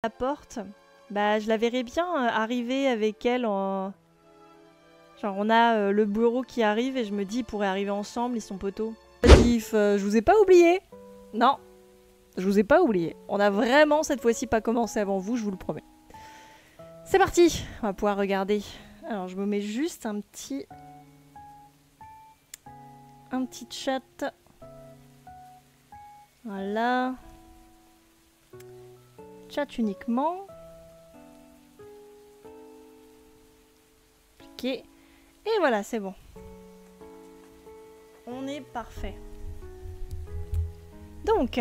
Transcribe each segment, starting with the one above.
la porte, bah je la verrais bien arriver avec elle en... Genre on a le bureau qui arrive et je me dis ils pourraient arriver ensemble, ils sont poteaux. Diff, je vous ai pas oublié. Non, je vous ai pas oublié. On a vraiment cette fois-ci pas commencé avant vous, je vous le promets. C'est parti, on va pouvoir regarder. Alors je me mets juste un petit chat. Voilà. Chat uniquement. Ok. Et voilà, c'est bon. On est parfait. Donc,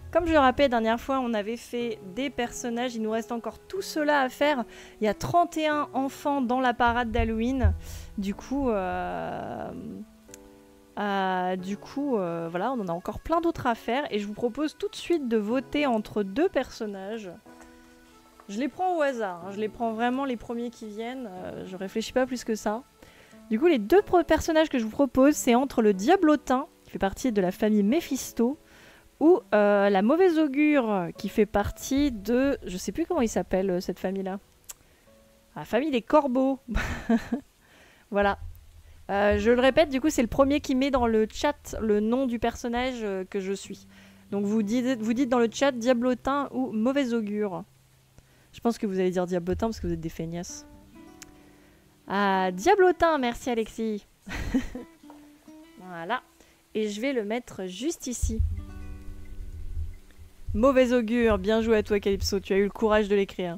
comme je le rappelais la dernière fois, on avait fait des personnages. Il nous reste encore tout cela à faire. Il y a 31 enfants dans la parade d'Halloween. Du coup, voilà, on en a encore plein d'autres à faire. Et je vous propose tout de suite de voter entre deux personnages. Je les prends au hasard. Hein. Je les prends vraiment les premiers qui viennent. Je réfléchis pas plus que ça. Du coup, les deux personnages que je vous propose, c'est entre le Diablotin, qui fait partie de la famille Mephisto, ou la Mauvaise Augure, qui fait partie de... Je sais plus comment il s'appelle, cette famille-là. La famille des Corbeaux. Voilà. Je le répète, du coup, c'est le premier qui met dans le chat le nom du personnage que je suis. Donc vous dites dans le chat Diablotin ou Mauvaise Augure. Je pense que vous allez dire Diablotin parce que vous êtes des feignasses. Ah, Diablotin, merci Alexis. Voilà. Et je vais le mettre juste ici. Mauvais augure, bien joué à toi Calypso, tu as eu le courage de l'écrire.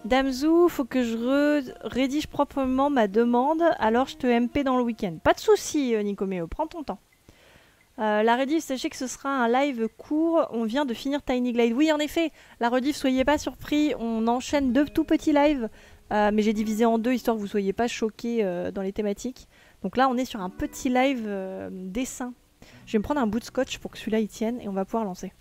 Damzou, faut que je rédige proprement ma demande, alors je te MP dans le week-end. Pas de soucis, Nicoméo, prends ton temps. La rediff, sachez que ce sera un live court, on vient de finir Tiny Glade. Oui, en effet, la rediff, soyez pas surpris, on enchaîne deux tout petits lives, mais j'ai divisé en deux, histoire que vous soyez pas choqués dans les thématiques. Donc là, on est sur un petit live dessin. Je vais me prendre un bout de scotch pour que celui-là il tienne, et on va pouvoir lancer.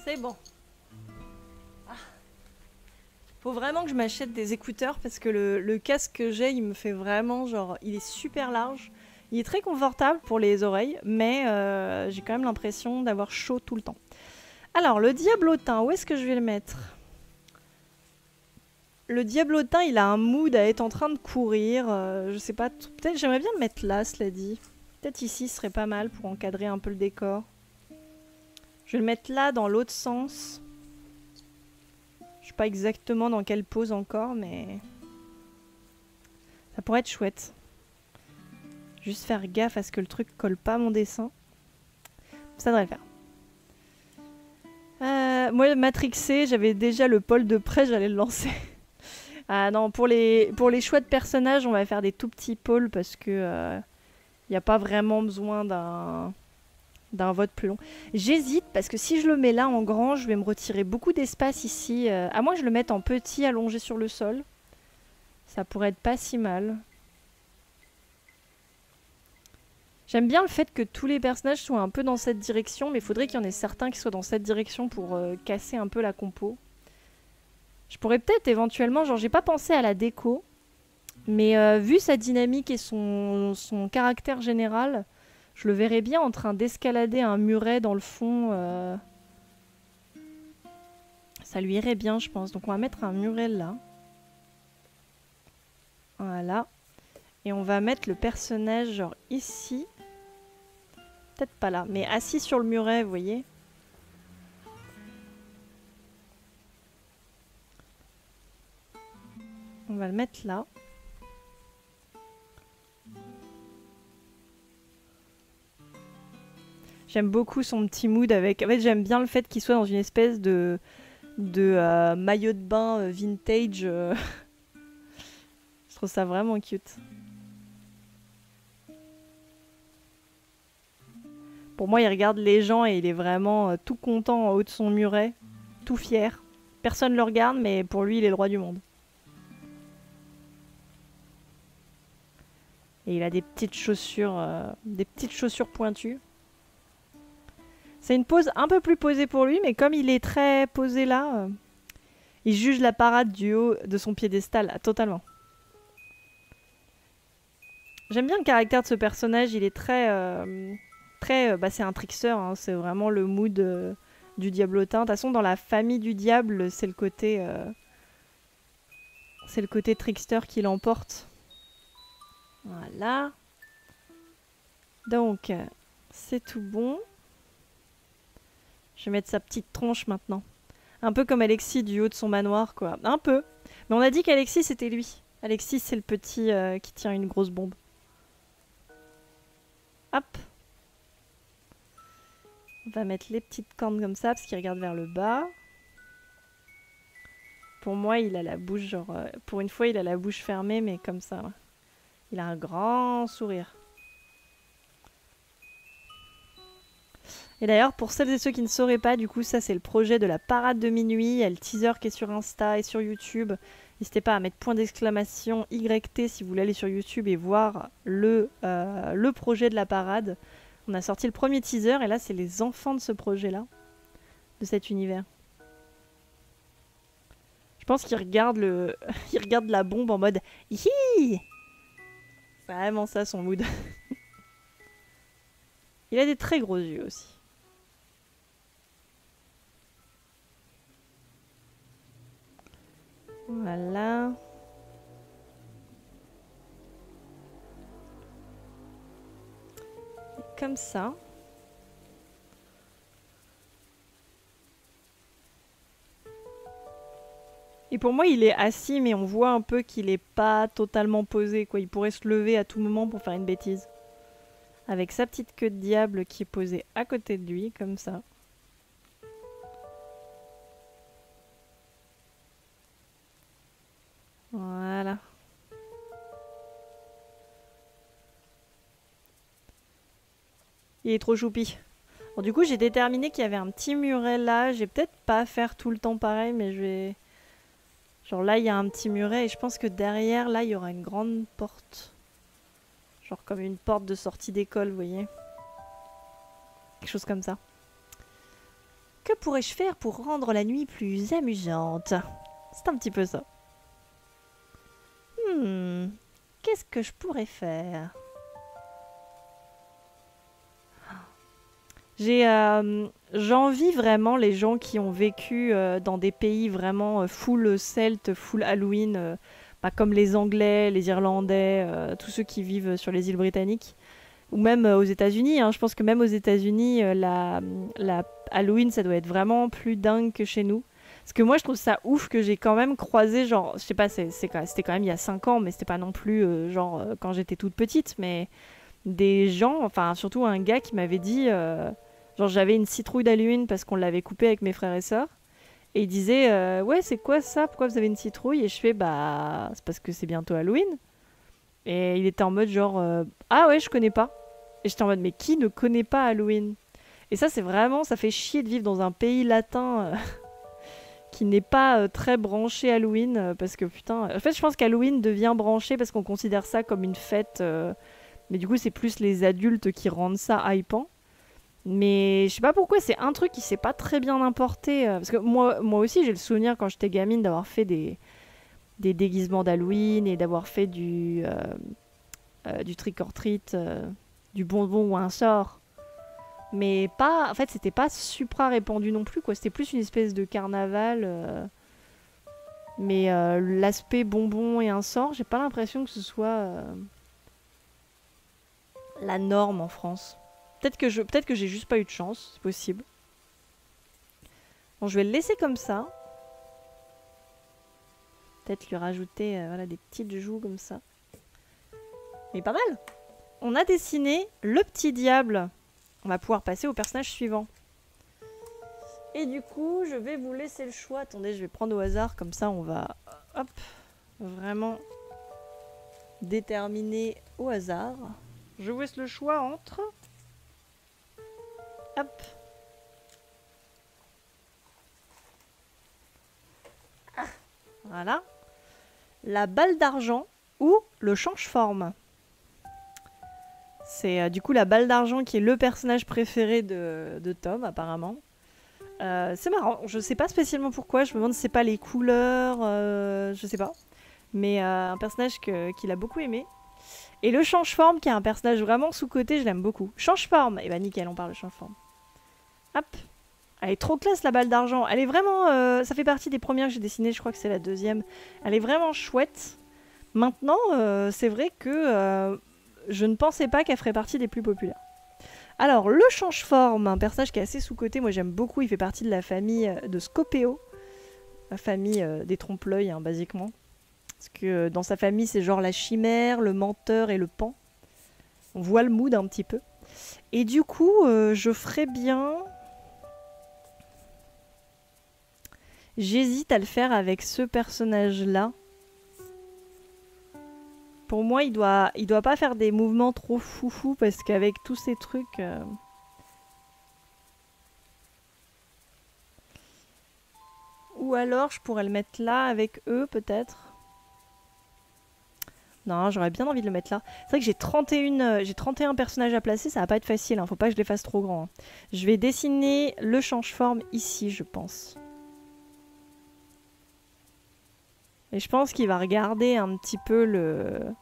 C'est bon. Ah. Faut vraiment que je m'achète des écouteurs parce que le casque que j'ai, il me fait vraiment genre... Il est super large. Il est très confortable pour les oreilles, mais j'ai quand même l'impression d'avoir chaud tout le temps. Alors, le Diablotin, où est-ce que je vais le mettre? Le Diablotin, il a un mood à être en train de courir. Je sais pas, peut-être j'aimerais bien le mettre là, cela dit. Peut-être ici, ce serait pas mal pour encadrer un peu le décor. Je vais le mettre là, dans l'autre sens. Je sais pas exactement dans quelle pose encore, mais... ça pourrait être chouette. Juste faire gaffe à ce que le truc colle pas à mon dessin. Ça devrait le faire. Moi, Matrixé, j'avais déjà le pôle de près, j'allais le lancer. Ah non, pour les choix de personnages, on va faire des tout petits pôles parce que... y a pas vraiment besoin d'un vote plus long. J'hésite parce que si je le mets là en grand, je vais me retirer beaucoup d'espace ici. À moins que je le mette en petit allongé sur le sol. Ça pourrait être pas si mal. J'aime bien le fait que tous les personnages soient un peu dans cette direction, mais il faudrait qu'il y en ait certains qui soient dans cette direction pour casser un peu la compo. Je pourrais peut-être éventuellement, genre j'ai pas pensé à la déco, mais vu sa dynamique et son caractère général, je le verrais bien en train d'escalader un muret dans le fond. Ça lui irait bien, je pense. Donc on va mettre un muret là. Voilà. Et on va mettre le personnage genre ici. Peut-être pas là, mais assis sur le muret, vous voyez. On va le mettre là. J'aime beaucoup son petit mood avec... En fait, j'aime bien le fait qu'il soit dans une espèce de maillot de bain vintage. Je trouve ça vraiment cute. Pour moi, il regarde les gens et il est vraiment tout content en haut de son muret. Tout fier. Personne ne le regarde, mais pour lui, il est le roi du monde. Et il a des petites chaussures pointues. C'est une pose un peu plus posée pour lui, mais comme il est très posé là, il juge la parade du haut de son piédestal, totalement. J'aime bien le caractère de ce personnage, il est très... bah, c'est un trickster, hein, c'est vraiment le mood du diablotin. De toute façon, dans la famille du diable, c'est le côté trickster qui l'emporte. Voilà. Donc, c'est tout bon. Je vais mettre sa petite tronche maintenant. Un peu comme Alexis du haut de son manoir, quoi. Un peu. Mais on a dit qu'Alexis, c'était lui. Alexis, c'est le petit qui tient une grosse bombe. Hop. On va mettre les petites cornes comme ça, parce qu'il regarde vers le bas. Pour moi, il a la bouche, genre... pour une fois, il a la bouche fermée, mais comme ça. Ouais. Il a un grand sourire. Et d'ailleurs, pour celles et ceux qui ne sauraient pas, du coup, ça c'est le projet de la parade de minuit. Il y a le teaser qui est sur Insta et sur YouTube. N'hésitez pas à mettre point d'exclamation YT si vous voulez aller sur YouTube et voir le projet de la parade. On a sorti le premier teaser et là, c'est les enfants de ce projet-là, de cet univers. Je pense qu'ils regardent ils regardent la bombe en mode hihi. C'est vraiment ça son mood. Il a des très gros yeux aussi. Voilà. Et comme ça. Et pour moi, il est assis, mais on voit un peu qu'il est pas totalement posé, quoi. Il pourrait se lever à tout moment pour faire une bêtise. Avec sa petite queue de diable qui est posée à côté de lui, comme ça. Voilà. Il est trop choupi. Bon, du coup, j'ai déterminé qu'il y avait un petit muret là. Je vais peut-être pas faire tout le temps pareil, mais je vais... Genre là, il y a un petit muret et je pense que derrière, là, il y aura une grande porte. Genre comme une porte de sortie d'école, vous voyez. Quelque chose comme ça. Que pourrais-je faire pour rendre la nuit plus amusante? C'est un petit peu ça. Qu'est-ce que je pourrais faire? J'envie vraiment les gens qui ont vécu dans des pays vraiment full celte, full Halloween, pas comme les Anglais, les Irlandais, tous ceux qui vivent sur les îles britanniques, ou même aux États-Unis. Hein. Je pense que même aux États-Unis, la Halloween, ça doit être vraiment plus dingue que chez nous. Parce que moi, je trouve ça ouf que j'ai quand même croisé, genre, je sais pas, c'était quand même il y a 5 ans, mais c'était pas non plus quand j'étais toute petite, mais des gens, enfin surtout un gars qui m'avait dit, genre j'avais une citrouille d'Halloween parce qu'on l'avait coupée avec mes frères et sœurs, et il disait, ouais c'est quoi ça, pourquoi vous avez une citrouille? Et je fais, bah c'est parce que c'est bientôt Halloween. Et il était en mode genre, ah ouais je connais pas. Et j'étais en mode, mais qui ne connaît pas Halloween? Et ça c'est vraiment, ça fait chier de vivre dans un pays latin qui n'est pas très branché Halloween, parce que putain, en fait je pense qu'Halloween devient branché parce qu'on considère ça comme une fête, mais du coup c'est plus les adultes qui rendent ça hypant. Mais je sais pas pourquoi, c'est un truc qui s'est pas très bien importé, parce que moi aussi j'ai le souvenir quand j'étais gamine d'avoir fait des déguisements d'Halloween et d'avoir fait du trick or treat, du bonbon ou un sort. Mais pas, en fait, c'était pas supra répandu non plus, quoi. C'était plus une espèce de carnaval. Mais l'aspect bonbon et un sort, j'ai pas l'impression que ce soit la norme en France. Peut-être que j'ai juste pas eu de chance, c'est possible. Bon, je vais le laisser comme ça. Peut-être lui rajouter voilà, des petites joues comme ça. Mais pas mal. On a dessiné le petit diable. On va pouvoir passer au personnage suivant. Et du coup, je vais vous laisser le choix. Attendez, je vais prendre au hasard. Comme ça, on va hop, vraiment déterminer au hasard. Je vous laisse le choix entre... Hop. Voilà. La balle d'argent ou le change-forme. C'est du coup la balle d'argent qui est le personnage préféré de Tom, apparemment. C'est marrant, je sais pas spécialement pourquoi, je me demande si c'est pas les couleurs, je sais pas. Mais un personnage qu'il a beaucoup aimé. Et le change-forme, qui est un personnage vraiment sous-coté, je l'aime beaucoup. Change-forme, et bah nickel, on parle de change-forme. Hop. Elle est trop classe la balle d'argent. Elle est vraiment... ça fait partie des premières que j'ai dessinées, je crois que c'est la deuxième. Elle est vraiment chouette. Maintenant, c'est vrai que je ne pensais pas qu'elle ferait partie des plus populaires. Alors, le change-forme, un personnage qui est assez sous-coté, moi j'aime beaucoup, il fait partie de la famille de Scopeo. La famille des trompe-l'œil, hein, basiquement. Parce que dans sa famille, c'est genre la chimère, le menteur et le pan. On voit le mood un petit peu. Et du coup, je ferais bien... J'hésite à le faire avec ce personnage-là. Pour moi, il doit pas faire des mouvements trop foufou parce qu'avec tous ces trucs... Ou alors, je pourrais le mettre là avec eux, peut-être. Non, j'aurais bien envie de le mettre là. C'est vrai que j'ai 31 personnages à placer, ça va pas être facile, hein. Faut pas que je les fasse trop grands. Hein. Je vais dessiner le change-forme ici, je pense. Et je pense qu'il va regarder un petit peu le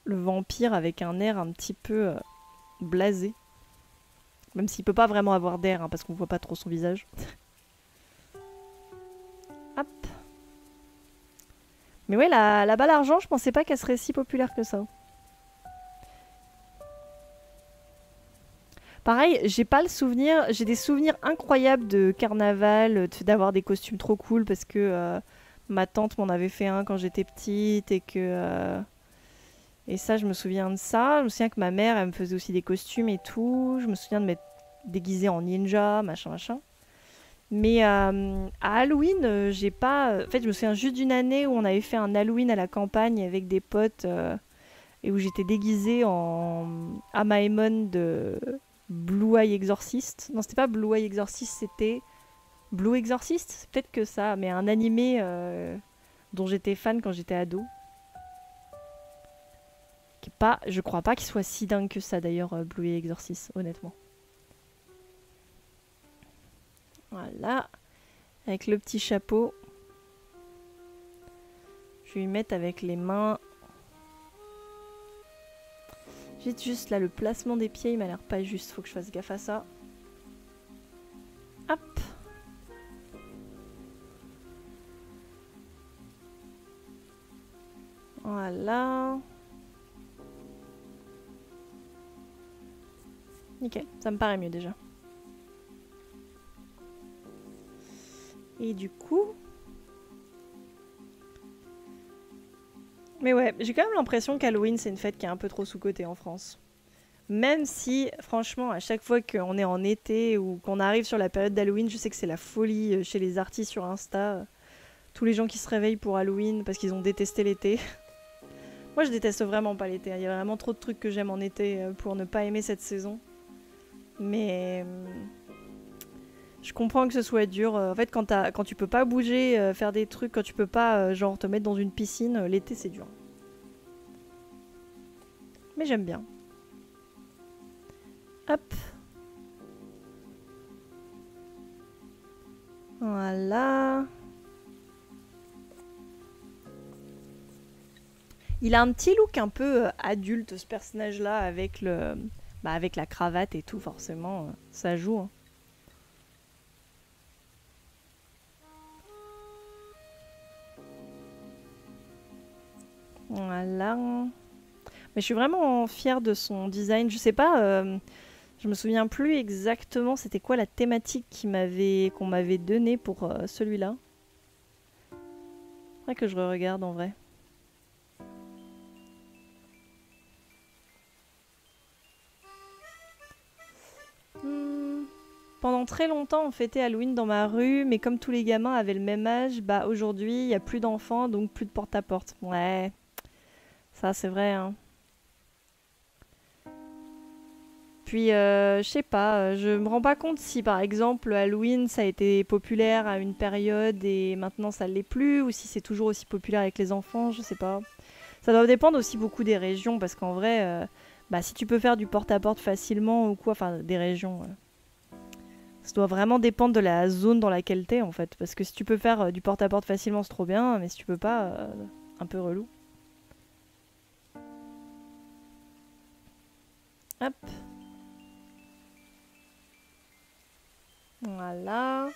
vampire avec un air un petit peu blasé. Même s'il peut pas vraiment avoir d'air, hein, parce qu'on voit pas trop son visage. Hop. Mais ouais, la balle argent, je pensais pas qu'elle serait si populaire que ça. Pareil, j'ai pas le souvenir, j'ai des souvenirs incroyables de carnaval, d'avoir des costumes trop cool parce que ma tante m'en avait fait un quand j'étais petite et que... et ça, je me souviens de ça. Je me souviens que ma mère, elle me faisait aussi des costumes et tout. Je me souviens de m'être déguisée en ninja, machin, machin. Mais à Halloween, j'ai pas... En fait, je me souviens juste d'une année où on avait fait un Halloween à la campagne avec des potes et où j'étais déguisée en Amaemon de Blue Eye Exorcist. Non, c'était pas Blue Eye Exorcist, c'était Blue Exorcist. C'est peut-être que ça, mais un animé dont j'étais fan quand j'étais ado. Qui est pas, je crois pas qu'il soit si dingue que ça d'ailleurs, Blue Eye Exorcist, honnêtement. Voilà. Avec le petit chapeau. Je vais lui mettre avec les mains. J'ai juste là le placement des pieds, il m'a l'air pas juste. Faut que je fasse gaffe à ça. Hop. Voilà. Nickel, ça me paraît mieux déjà. Et du coup... Mais ouais, j'ai quand même l'impression qu'Halloween, c'est une fête qui est un peu trop sous-cotée en France. Même si, franchement, à chaque fois qu'on est en été ou qu'on arrive sur la période d'Halloween, je sais que c'est la folie chez les artistes sur Insta. Tous les gens qui se réveillent pour Halloween parce qu'ils ont détesté l'été. Moi, je déteste vraiment pas l'été. Il y a vraiment trop de trucs que j'aime en été pour ne pas aimer cette saison. Mais... je comprends que ce soit dur. En fait, quand tu peux pas bouger, faire des trucs, quand tu peux pas genre te mettre dans une piscine, l'été c'est dur. Mais j'aime bien. Hop. Voilà. Il a un petit look un peu adulte, ce personnage-là, avec avec la cravate et tout, forcément, ça joue. Hein. Voilà. Mais je suis vraiment fière de son design. Je sais pas, je me souviens plus exactement c'était quoi la thématique qu'on m'avait donnée pour celui-là. Faudrait que je regarde en vrai. Pendant très longtemps, on fêtait Halloween dans ma rue, mais comme tous les gamins avaient le même âge, bah aujourd'hui, il n'y a plus d'enfants, donc plus de porte-à-porte. Ouais, ça c'est vrai, hein. Puis, je sais pas, je me rends pas compte si par exemple Halloween ça a été populaire à une période et maintenant ça l'est plus, ou si c'est toujours aussi populaire avec les enfants, je sais pas. Ça doit dépendre aussi beaucoup des régions, parce qu'en vrai, bah, si tu peux faire du porte-à-porte facilement ou quoi, enfin des régions, ça doit vraiment dépendre de la zone dans laquelle t'es en fait. Parce que si tu peux faire du porte-à-porte facilement, c'est trop bien, mais si tu peux pas, un peu relou. Hop. Voilà.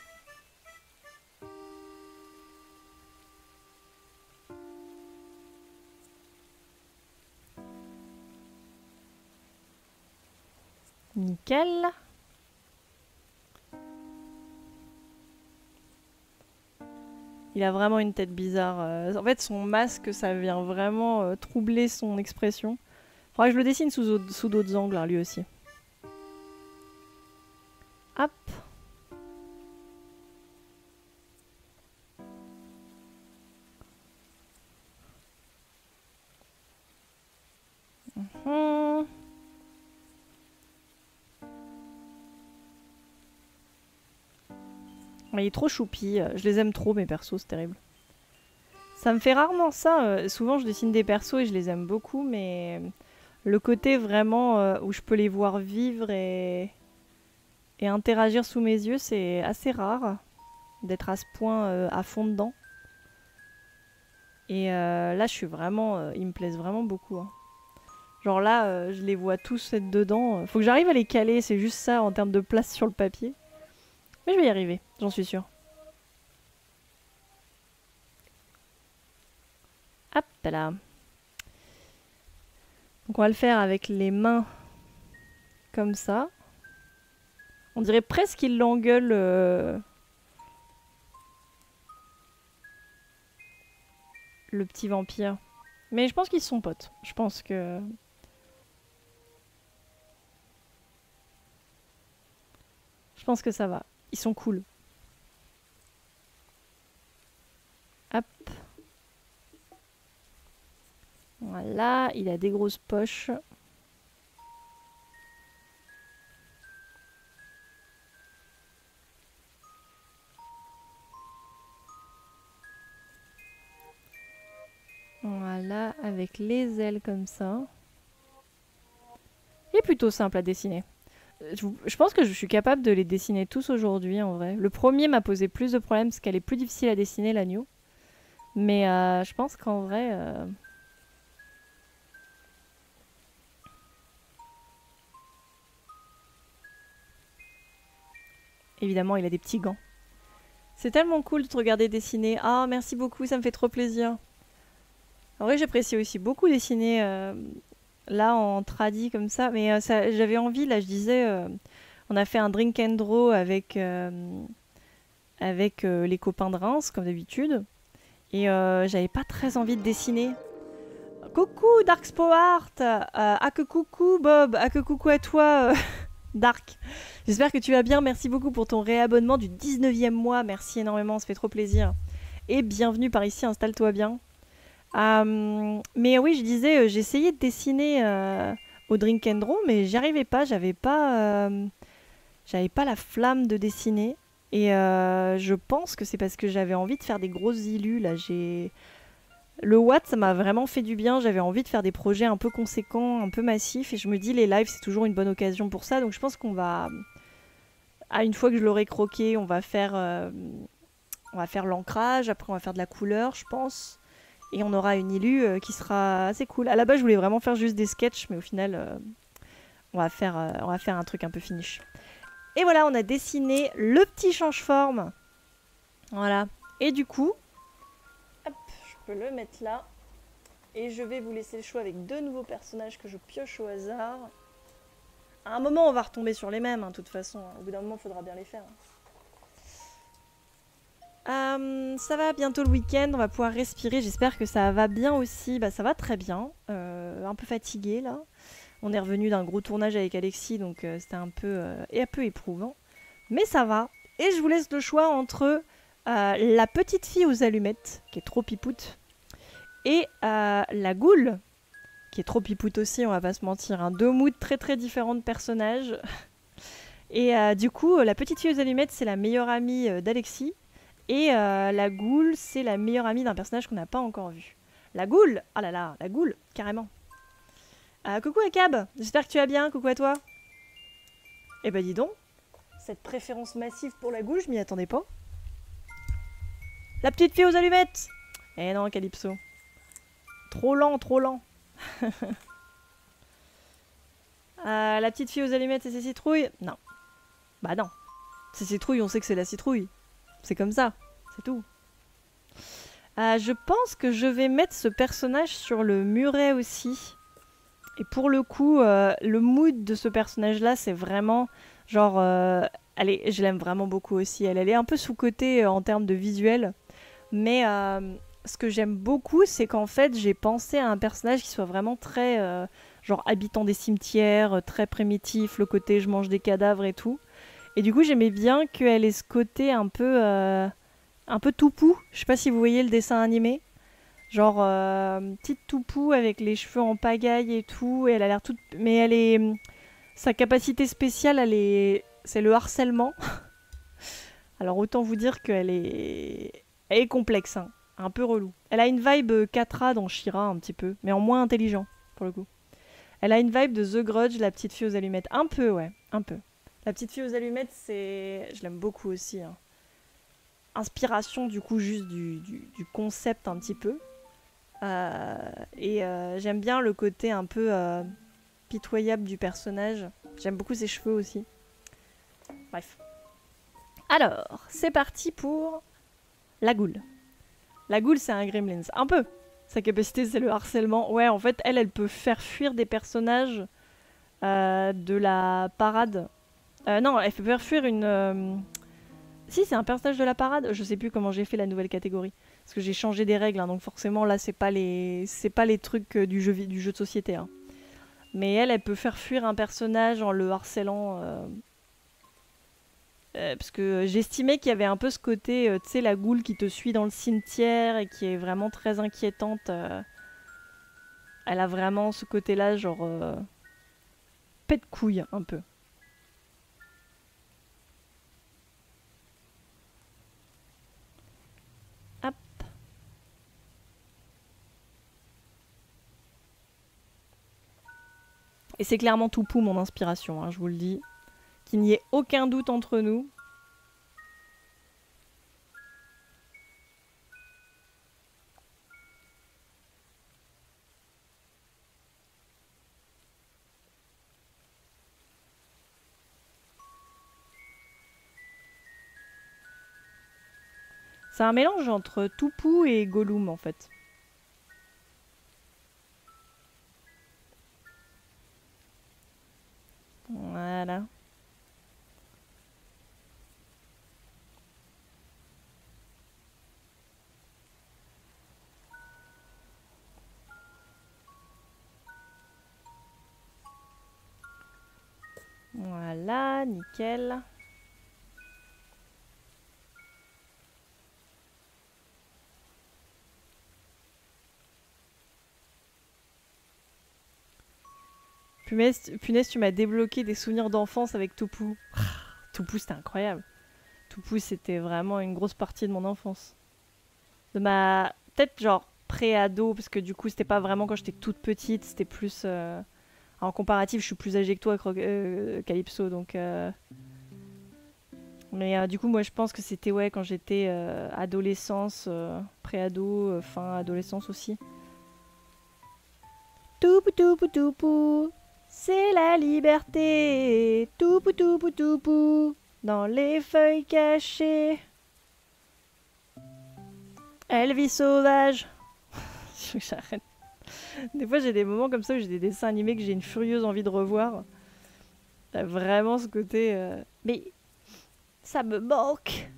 Nickel. Il a vraiment une tête bizarre. En fait, son masque, ça vient vraiment troubler son expression. Faudra que je le dessine sous d'autres angles, hein, lui aussi. Hop. Mmh. Il est trop choupi. Je les aime trop, mes persos, c'est terrible. Ça me fait rarement ça. Souvent, je dessine des persos et je les aime beaucoup, mais le côté vraiment où je peux les voir vivre et interagir sous mes yeux, c'est assez rare d'être à ce point à fond dedans. Et là, je suis vraiment... ils me plaisent vraiment beaucoup. Hein. Genre là, je les vois tous être dedans. Faut que j'arrive à les caler, c'est juste ça en termes de place sur le papier. Mais je vais y arriver, j'en suis sûre. Hop là. Donc on va le faire avec les mains comme ça. On dirait presque qu'il l'engueule... le petit vampire. Mais je pense qu'ils sont potes. Je pense que... Je pense que ça va. Ils sont cool. Hop. Voilà, il a des grosses poches. Voilà, avec les ailes comme ça. Il est plutôt simple à dessiner. Je pense que je suis capable de les dessiner tous aujourd'hui en vrai. Le premier m'a posé plus de problèmes parce qu'elle est plus difficile à dessiner, l'agneau. Mais je pense qu'en vrai... Évidemment, il a des petits gants. C'est tellement cool de te regarder dessiner. Ah, merci beaucoup, ça me fait trop plaisir. En vrai, j'apprécie aussi beaucoup dessiner là en tradi comme ça. Mais j'avais envie, là, je disais... on a fait un drink and draw avec les copains de Reims, comme d'habitude. Et j'avais pas très envie de dessiner. Coucou Dark Spoart, ah que coucou Bob, ah que coucou à toi Dark. J'espère que tu vas bien, merci beaucoup pour ton réabonnement du 19e mois, merci énormément, ça fait trop plaisir. Et bienvenue par ici, installe-toi bien. Mais oui, je disais, j'ai essayé de dessiner au Drink and Draw, mais j'y arrivais pas, j'avais pas la flamme de dessiner. Et je pense que c'est parce que j'avais envie de faire des grosses illus, là, Le Watt, ça m'a vraiment fait du bien. J'avais envie de faire des projets un peu conséquents, un peu massifs. Et je me dis, les lives, c'est toujours une bonne occasion pour ça. Donc je pense qu'on va... une fois que je l'aurai croqué, on va faire l'ancrage. Après, on va faire de la couleur, je pense. Et on aura une illu qui sera assez cool. À la base, je voulais vraiment faire juste des sketchs. Mais au final, on va faire un truc un peu finish. Et voilà, on a dessiné le petit change-forme. Voilà. Et du coup... Je peux le mettre là. Et je vais vous laisser le choix avec deux nouveaux personnages que je pioche au hasard. À un moment, on va retomber sur les mêmes, hein, de toute façon. Au bout d'un moment, il faudra bien les faire. Ça va, bientôt le week-end, on va pouvoir respirer. J'espère que ça va bien aussi. Bah, ça va très bien. Un peu fatigué, là. On est revenu d'un gros tournage avec Alexis, donc c'était un peu éprouvant. Mais ça va. Et je vous laisse le choix entre... la petite fille aux allumettes, qui est trop pipoute, et la goule, qui est trop pipoute aussi, on va pas se mentir. Hein. Deux moods très très différents de personnages. Et du coup, la petite fille aux allumettes, c'est la meilleure amie d'Alexis, et la goule, c'est la meilleure amie d'un personnage qu'on n'a pas encore vu. La goule. Ah là là, la goule, carrément. Coucou Akab, j'espère que tu vas bien, coucou à toi. Eh ben dis donc, cette préférence massive pour la goule, je m'y attendais pas. La petite fille aux allumettes. Eh non, Calypso. Trop lent, trop lent. La petite fille aux allumettes et ses citrouilles. Non. Bah non. Ces citrouilles, on sait que c'est la citrouille. C'est comme ça, c'est tout. Je pense que je vais mettre ce personnage sur le muret aussi. Et pour le coup, le mood de ce personnage-là, c'est vraiment genre... je l'aime vraiment beaucoup aussi. Elle est un peu sous-cotée en termes de visuel. Mais ce que j'aime beaucoup, c'est qu'en fait, j'ai pensé à un personnage qui soit vraiment très... genre habitant des cimetières, très primitif, le côté je mange des cadavres et tout. Et du coup, j'aimais bien qu'elle ait ce côté un peu toupou. Je sais pas si vous voyez le dessin animé. Genre, petite toupou avec les cheveux en pagaille et tout. Et elle a l'air toute... Mais elle est... Sa capacité spéciale, c'est le harcèlement. Alors, autant vous dire qu'elle est... Elle est complexe, hein. Un peu relou. Elle a une vibe 4A dans She-Ra, un petit peu. Mais en moins intelligent, pour le coup. Elle a une vibe de The Grudge, la petite fille aux allumettes. Un peu, ouais. Un peu. La petite fille aux allumettes, c'est... Je l'aime beaucoup aussi, hein. Inspiration, du coup, juste du concept un petit peu. J'aime bien le côté un peu pitoyable du personnage. J'aime beaucoup ses cheveux aussi. Bref. Alors, c'est parti pour la goule. La goule, c'est un gremlins. Un peu. Sa capacité, c'est le harcèlement. Ouais, en fait, elle peut faire fuir des personnages de la parade. Non, elle peut faire fuir une... Si, c'est un personnage de la parade. Je sais plus comment j'ai fait la nouvelle catégorie. Parce que j'ai changé des règles, hein, donc forcément là c'est pas les trucs du jeu de société. Hein. Mais elle peut faire fuir un personnage en le harcelant. Parce que j'estimais qu'il y avait un peu ce côté, tu sais, la goule qui te suit dans le cimetière et qui est vraiment très inquiétante. Elle a vraiment ce côté-là, genre pète couille un peu. Hop. Et c'est clairement Toupou mon inspiration, hein, je vous le dis. Qu'il n'y ait aucun doute entre nous. C'est un mélange entre Toupou et Gollum en fait. Voilà. Voilà, nickel. Punaise, tu m'as débloqué des souvenirs d'enfance avec Toupou. Toupou, c'était incroyable. Toupou, c'était vraiment une grosse partie de mon enfance. De ma... Peut-être genre pré-ado, parce que du coup, c'était pas vraiment quand j'étais toute petite, c'était plus... En comparatif, je suis plus âgée que toi, Calypso, donc... Mais du coup, moi, je pense que c'était ouais, quand j'étais adolescence, pré-ado, fin adolescence aussi. Toupou, toupou, toupou, c'est la liberté. Toupou, toupou, toupou, dans les feuilles cachées. Elle vit sauvage. J'arrête. Des fois, j'ai des moments comme ça où j'ai des dessins animés que j'ai une furieuse envie de revoir. T'as vraiment ce côté... Mais ça me manque.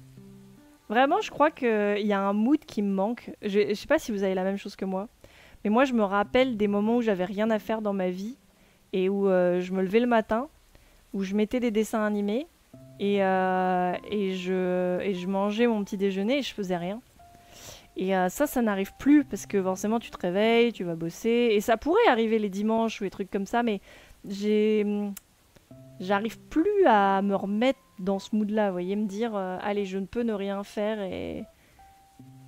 Vraiment, je crois qu'il y a un mood qui me manque. Je sais pas si vous avez la même chose que moi. Mais moi, je me rappelle des moments où j'avais rien à faire dans ma vie. Et où je me levais le matin. Où je mettais des dessins animés. Et je mangeais mon petit déjeuner et je faisais rien. Et ça n'arrive plus parce que forcément tu te réveilles, tu vas bosser. Et ça pourrait arriver les dimanches ou les trucs comme ça, mais j'arrive plus à me remettre dans ce mood-là, vous voyez, me dire allez, je ne peux ne rien faire et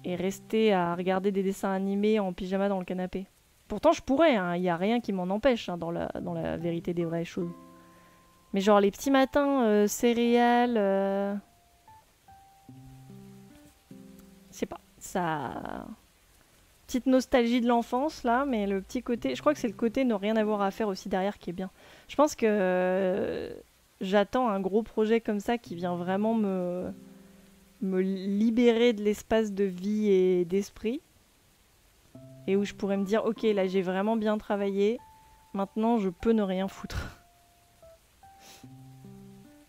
et rester à regarder des dessins animés en pyjama dans le canapé. Pourtant, je pourrais, hein, y a rien qui m'en empêche hein, dans la vérité des vraies choses. Mais genre les petits matins céréales, je sais pas, ça petite nostalgie de l'enfance là, mais le petit côté, je crois que c'est le côté ne rien avoir à faire aussi derrière qui est bien. Je pense que j'attends un gros projet comme ça qui vient vraiment me libérer de l'espace de vie et d'esprit et où je pourrais me dire ok là j'ai vraiment bien travaillé, maintenant je peux ne rien foutre.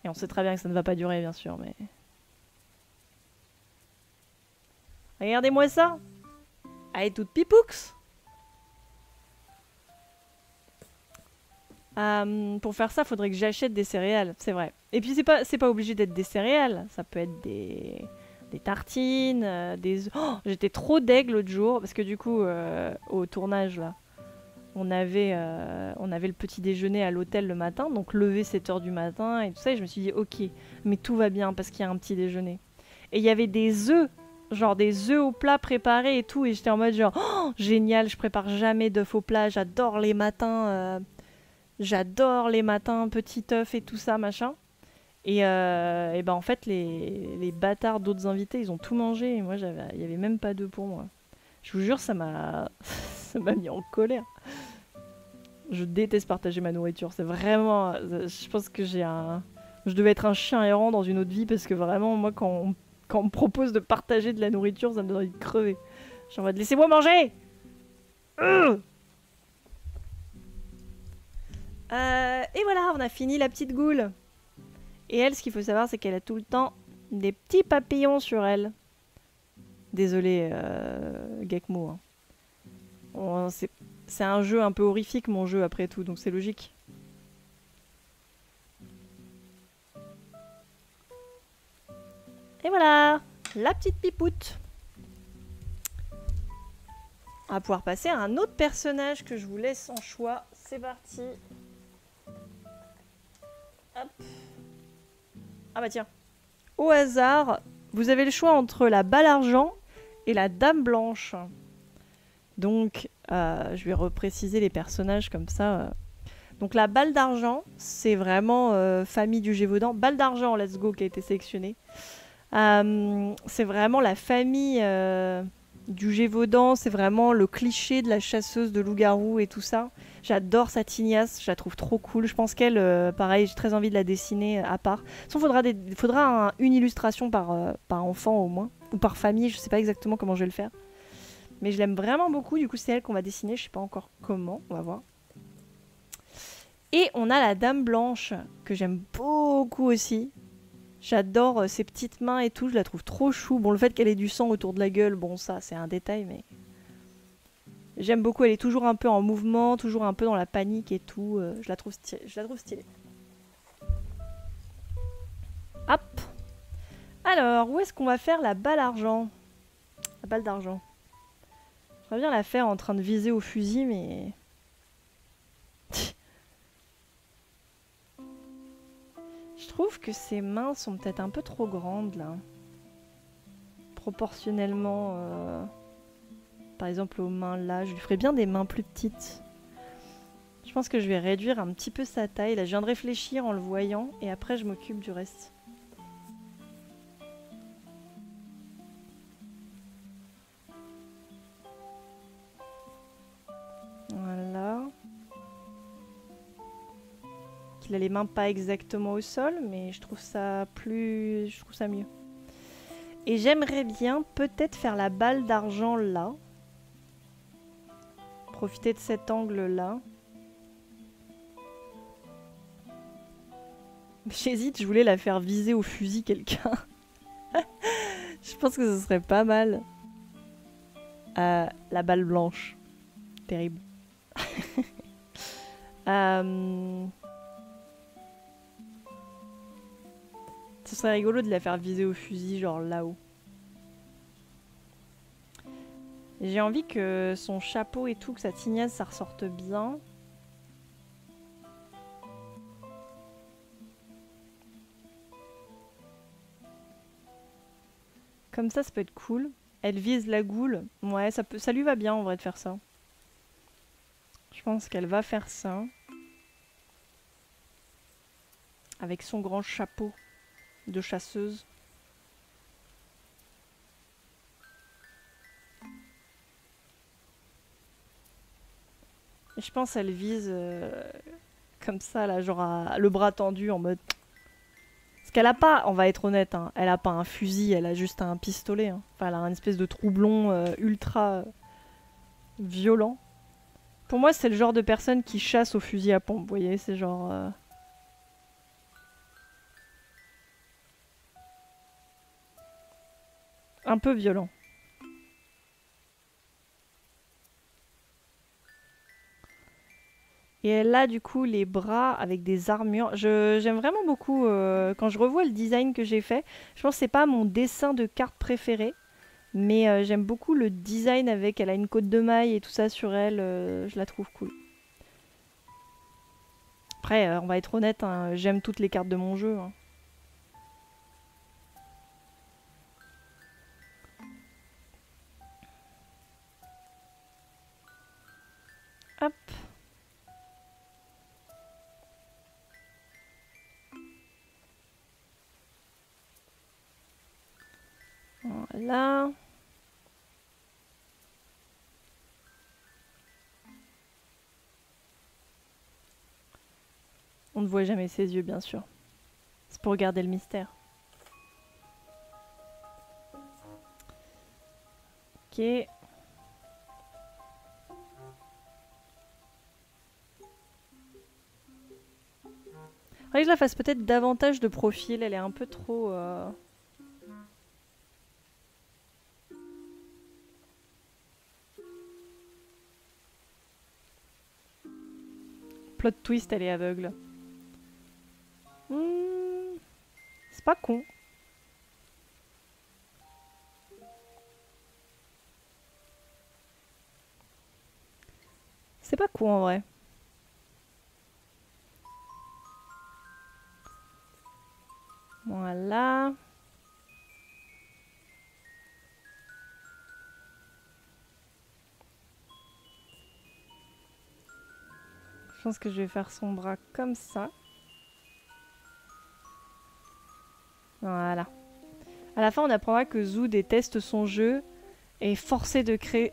Et on sait très bien que ça ne va pas durer bien sûr, mais regardez-moi ça. Elle est toute pipoux. Pour faire ça, faudrait que j'achète des céréales, c'est vrai. Et puis c'est pas obligé d'être des céréales, ça peut être des tartines, des œufs. Oh, j'étais trop deg l'autre jour parce que du coup au tournage là, on avait le petit déjeuner à l'hôtel le matin, donc levé 7 h du matin et tout ça et je me suis dit OK, mais tout va bien parce qu'il y a un petit déjeuner. Et il y avait des œufs, genre des œufs au plat préparés et tout. Et j'étais en mode genre, oh, génial, je prépare jamais d'œufs au plat. J'adore les matins, petits œufs et tout ça, machin. Et ben en fait, les bâtards d'autres invités, ils ont tout mangé. Et moi, il y avait même pas d'œufs pour moi. Je vous jure, ça m'a mis en colère. Je déteste partager ma nourriture. C'est vraiment... Je pense que je devais être un chien errant dans une autre vie parce que vraiment, moi, quand on me propose de partager de la nourriture, ça me donne envie de crever. Je suis en mode, laissez-moi manger. Et voilà, on a fini la petite goule. Et elle, ce qu'il faut savoir, c'est qu'elle a tout le temps des petits papillons sur elle. Désolé, Gekmo. Hein. C'est un jeu un peu horrifique, mon jeu, après tout, donc c'est logique. Et voilà, la petite pipoute. On va pouvoir passer à un autre personnage que je vous laisse en choix. C'est parti. Hop. Ah bah tiens. Au hasard, vous avez le choix entre la balle argent et la dame blanche. Donc, je vais repréciser les personnages comme ça. Donc la balle d'argent, c'est vraiment famille du Gévaudan. Balle d'argent, let's go, qui a été sélectionnée. C'est vraiment la famille du Gévaudan, c'est vraiment le cliché de la chasseuse de loup-garou et tout ça. J'adore sa tignasse, je la trouve trop cool. Je pense qu'elle, pareil, j'ai très envie de la dessiner à part. Il faudra une illustration par enfant au moins, ou par famille, je sais pas exactement comment je vais le faire. Mais je l'aime vraiment beaucoup, du coup c'est elle qu'on va dessiner, je sais pas encore comment, on va voir. Et on a la dame blanche, que j'aime beaucoup aussi. J'adore ses petites mains et tout, je la trouve trop chou. Bon, le fait qu'elle ait du sang autour de la gueule, bon ça c'est un détail, mais... J'aime beaucoup, elle est toujours un peu en mouvement, toujours un peu dans la panique et tout. Je la trouve stylée. Hop. Alors, où est-ce qu'on va faire la balle argent? La balle d'argent. J'aimerais bien la faire en train de viser au fusil, mais... Je trouve que ses mains sont peut-être un peu trop grandes, là. Proportionnellement... Par exemple, aux mains là, je lui ferais bien des mains plus petites. Je pense que je vais réduire un petit peu sa taille. Là, je viens de réfléchir en le voyant et après, je m'occupe du reste. Voilà. Il a les mains pas exactement au sol, mais je trouve ça mieux. Et j'aimerais bien peut-être faire la balle d'argent là. Profiter de cet angle-là. J'hésite, je voulais la faire viser au fusil quelqu'un. Je pense que ce serait pas mal. La balle blanche. Terrible. Ce serait rigolo de la faire viser au fusil, genre là-haut. J'ai envie que son chapeau et tout, que sa tignasse, ça ressorte bien. Comme ça peut être cool. Elle vise la goule. Ouais, ça lui va bien en vrai de faire ça. Je pense qu'elle va faire ça. Avec son grand chapeau de chasseuse. Et je pense qu'elle vise comme ça, là, genre le bras tendu en mode... Parce qu'elle a pas, on va être honnête, hein, elle a pas un fusil, elle a juste un pistolet. Hein. Enfin, elle a une espèce de troublon ultra violent. Pour moi, c'est le genre de personne qui chasse au fusil à pompe, vous voyez, c'est genre... un peu violent. Et elle a du coup les bras avec des armures. J'aime vraiment beaucoup, quand je revois le design que j'ai fait, je pense que c'est pas mon dessin de carte préféré, mais j'aime beaucoup le design avec, elle a une côte de maille et tout ça sur elle, je la trouve cool. Après, on va être honnête, hein, j'aime toutes les cartes de mon jeu. Hein. Hop. Voilà. On ne voit jamais ses yeux, bien sûr. C'est pour garder le mystère. Ok. Faudrait que je la fasse peut-être davantage de profil, elle est un peu trop... Plot twist, elle est aveugle. C'est pas con. C'est pas con en vrai. Voilà. Je pense que je vais faire son bras comme ça. Voilà. À la fin, on apprendra que Zou déteste son jeu et est forcé de créer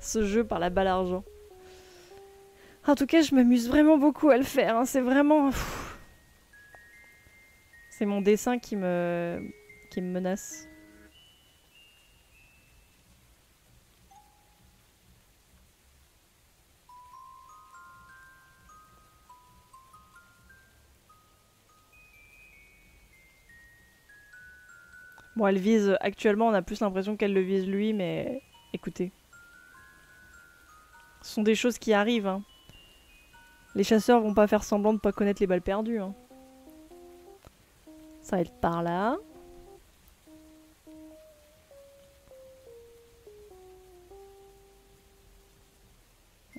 ce jeu par la balle argent. En tout cas, je m'amuse vraiment beaucoup à le faire. Hein. C'est vraiment... C'est mon dessin qui me menace. Bon, elle vise... Actuellement, on a plus l'impression qu'elle le vise lui, mais... Écoutez. Ce sont des choses qui arrivent. Hein. Les chasseurs vont pas faire semblant de pas connaître les balles perdues. Hein. Ça va être par là.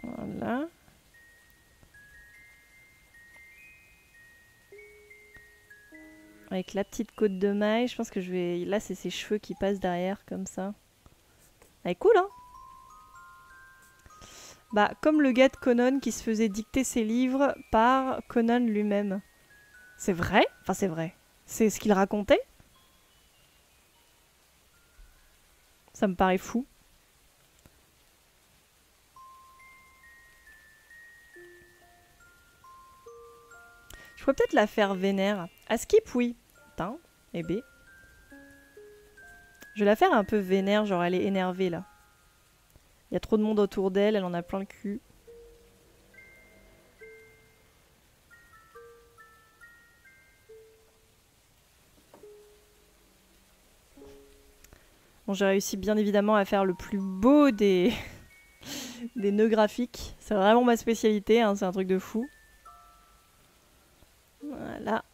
Voilà. Avec la petite côte de maille, je pense que je vais... Là, c'est ses cheveux qui passent derrière, comme ça. Elle est cool, hein? Bah, comme le gars de Conan qui se faisait dicter ses livres par Conan lui-même. C'est vrai? Enfin, c'est vrai. C'est ce qu'il racontait? Ça me paraît fou. Je pourrais peut-être la faire vénère. À skip, oui. Putain, et B. Je vais la faire un peu vénère, genre elle est énervée là. Il y a trop de monde autour d'elle, elle en a plein le cul. Bon, j'ai réussi bien évidemment à faire le plus beau des, des nœuds graphiques. C'est vraiment ma spécialité, hein, c'est un truc de fou. Voilà.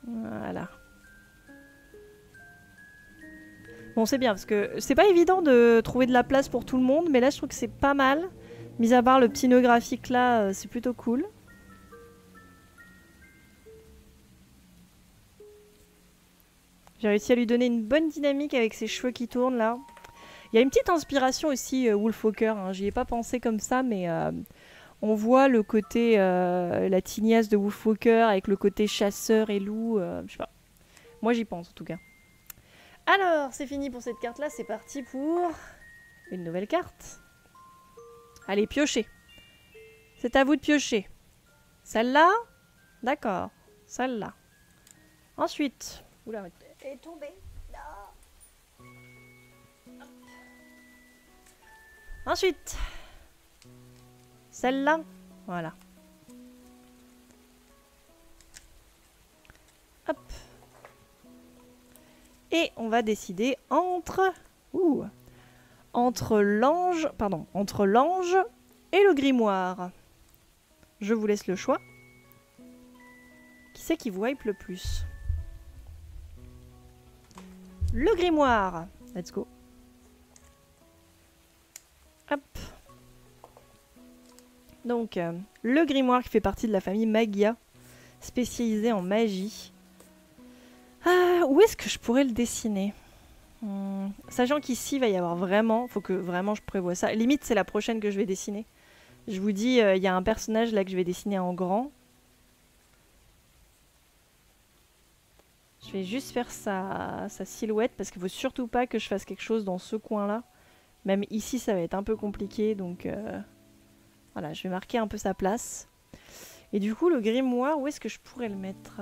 Voilà. Bon, c'est bien, parce que c'est pas évident de trouver de la place pour tout le monde, mais là, je trouve que c'est pas mal. Mis à part le petit nœud graphique là, c'est plutôt cool. J'ai réussi à lui donner une bonne dynamique avec ses cheveux qui tournent là. Il y a une petite inspiration aussi Wolfwalker, hein. J'y ai pas pensé comme ça, mais on voit le côté, la tignasse de Wolfwalker avec le côté chasseur et loup, je sais pas. Moi j'y pense en tout cas. Alors, c'est fini pour cette carte là, c'est parti pour une nouvelle carte. Allez, piochez. C'est à vous de piocher. Celle-là? D'accord. Celle-là. Ensuite. Oula, elle est tombée. Ensuite. Celle-là. Voilà. Hop. Et on va décider entre... entre l'ange... Pardon. Entre l'ange et le grimoire. Je vous laisse le choix. Qui c'est qui wipe le plus? Le grimoire. Let's go. Hop. Donc, le grimoire qui fait partie de la famille Magia, spécialisée en magie. Ah, où est-ce que je pourrais le dessiner? Sachant qu'ici, il va y avoir vraiment... Faut que vraiment je prévoie ça. Limite, c'est la prochaine que je vais dessiner. Je vous dis, il y a un personnage là que je vais dessiner en grand. Je vais juste faire sa silhouette parce qu'il ne faut surtout pas que je fasse quelque chose dans ce coin-là. Même ici, ça va être un peu compliqué, donc voilà, je vais marquer un peu sa place. Et du coup, le grimoire, où est-ce que je pourrais le mettre?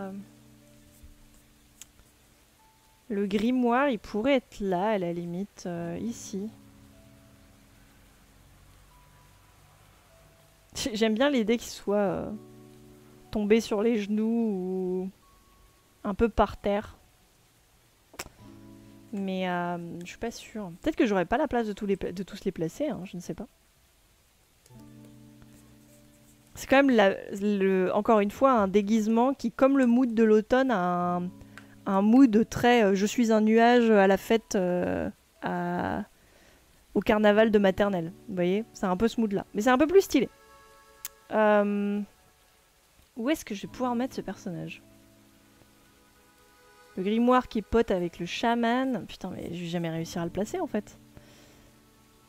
Le grimoire, il pourrait être là, à la limite, ici. J'aime bien l'idée qu'il soit tombé sur les genoux ou un peu par terre. Mais je suis pas sûre. Peut-être que j'aurais pas la place de tous les placer, hein, je ne sais pas. C'est quand même, encore une fois, un déguisement qui, comme le mood de l'automne, a un mood très je suis un nuage à la fête, au carnaval de maternelle. Vous voyez? C'est un peu ce mood-là. Mais c'est un peu plus stylé. Où est-ce que je vais pouvoir mettre ce personnage? Le grimoire qui pote avec le chaman. Putain, mais je vais jamais réussir à le placer en fait.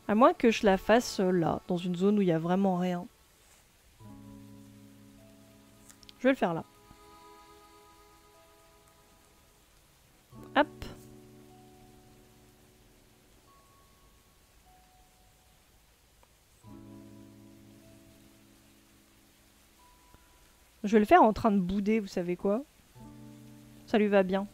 À moins que je la fasse là, dans une zone où il y a vraiment rien. Je vais le faire là. Hop. Je vais le faire en train de bouder, vous savez quoi? Ça lui va bien.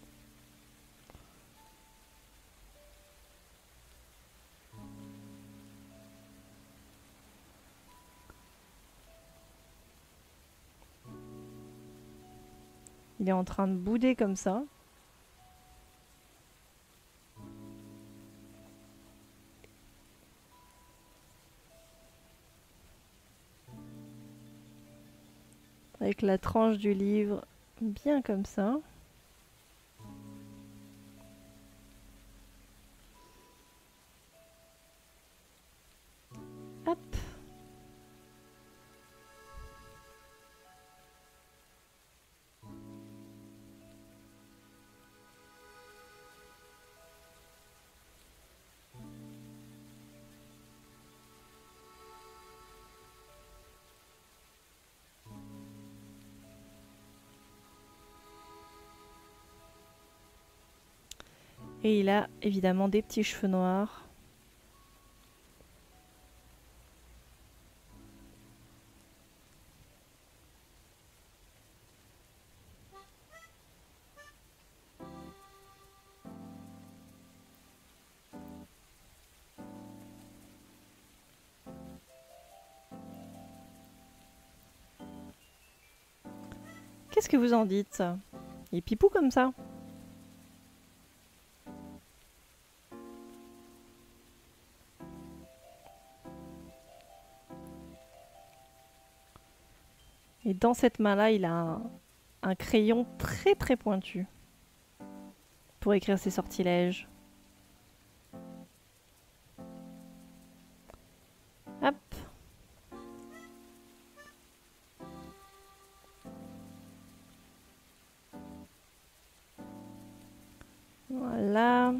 Il est en train de bouder comme ça. Avec la tranche du livre bien comme ça. Hop. Et il a évidemment des petits cheveux noirs. Qu'est-ce que vous en dites? Il est pipou comme ça. Et dans cette main-là, il a un crayon très très pointu pour écrire ses sortilèges. Voilà.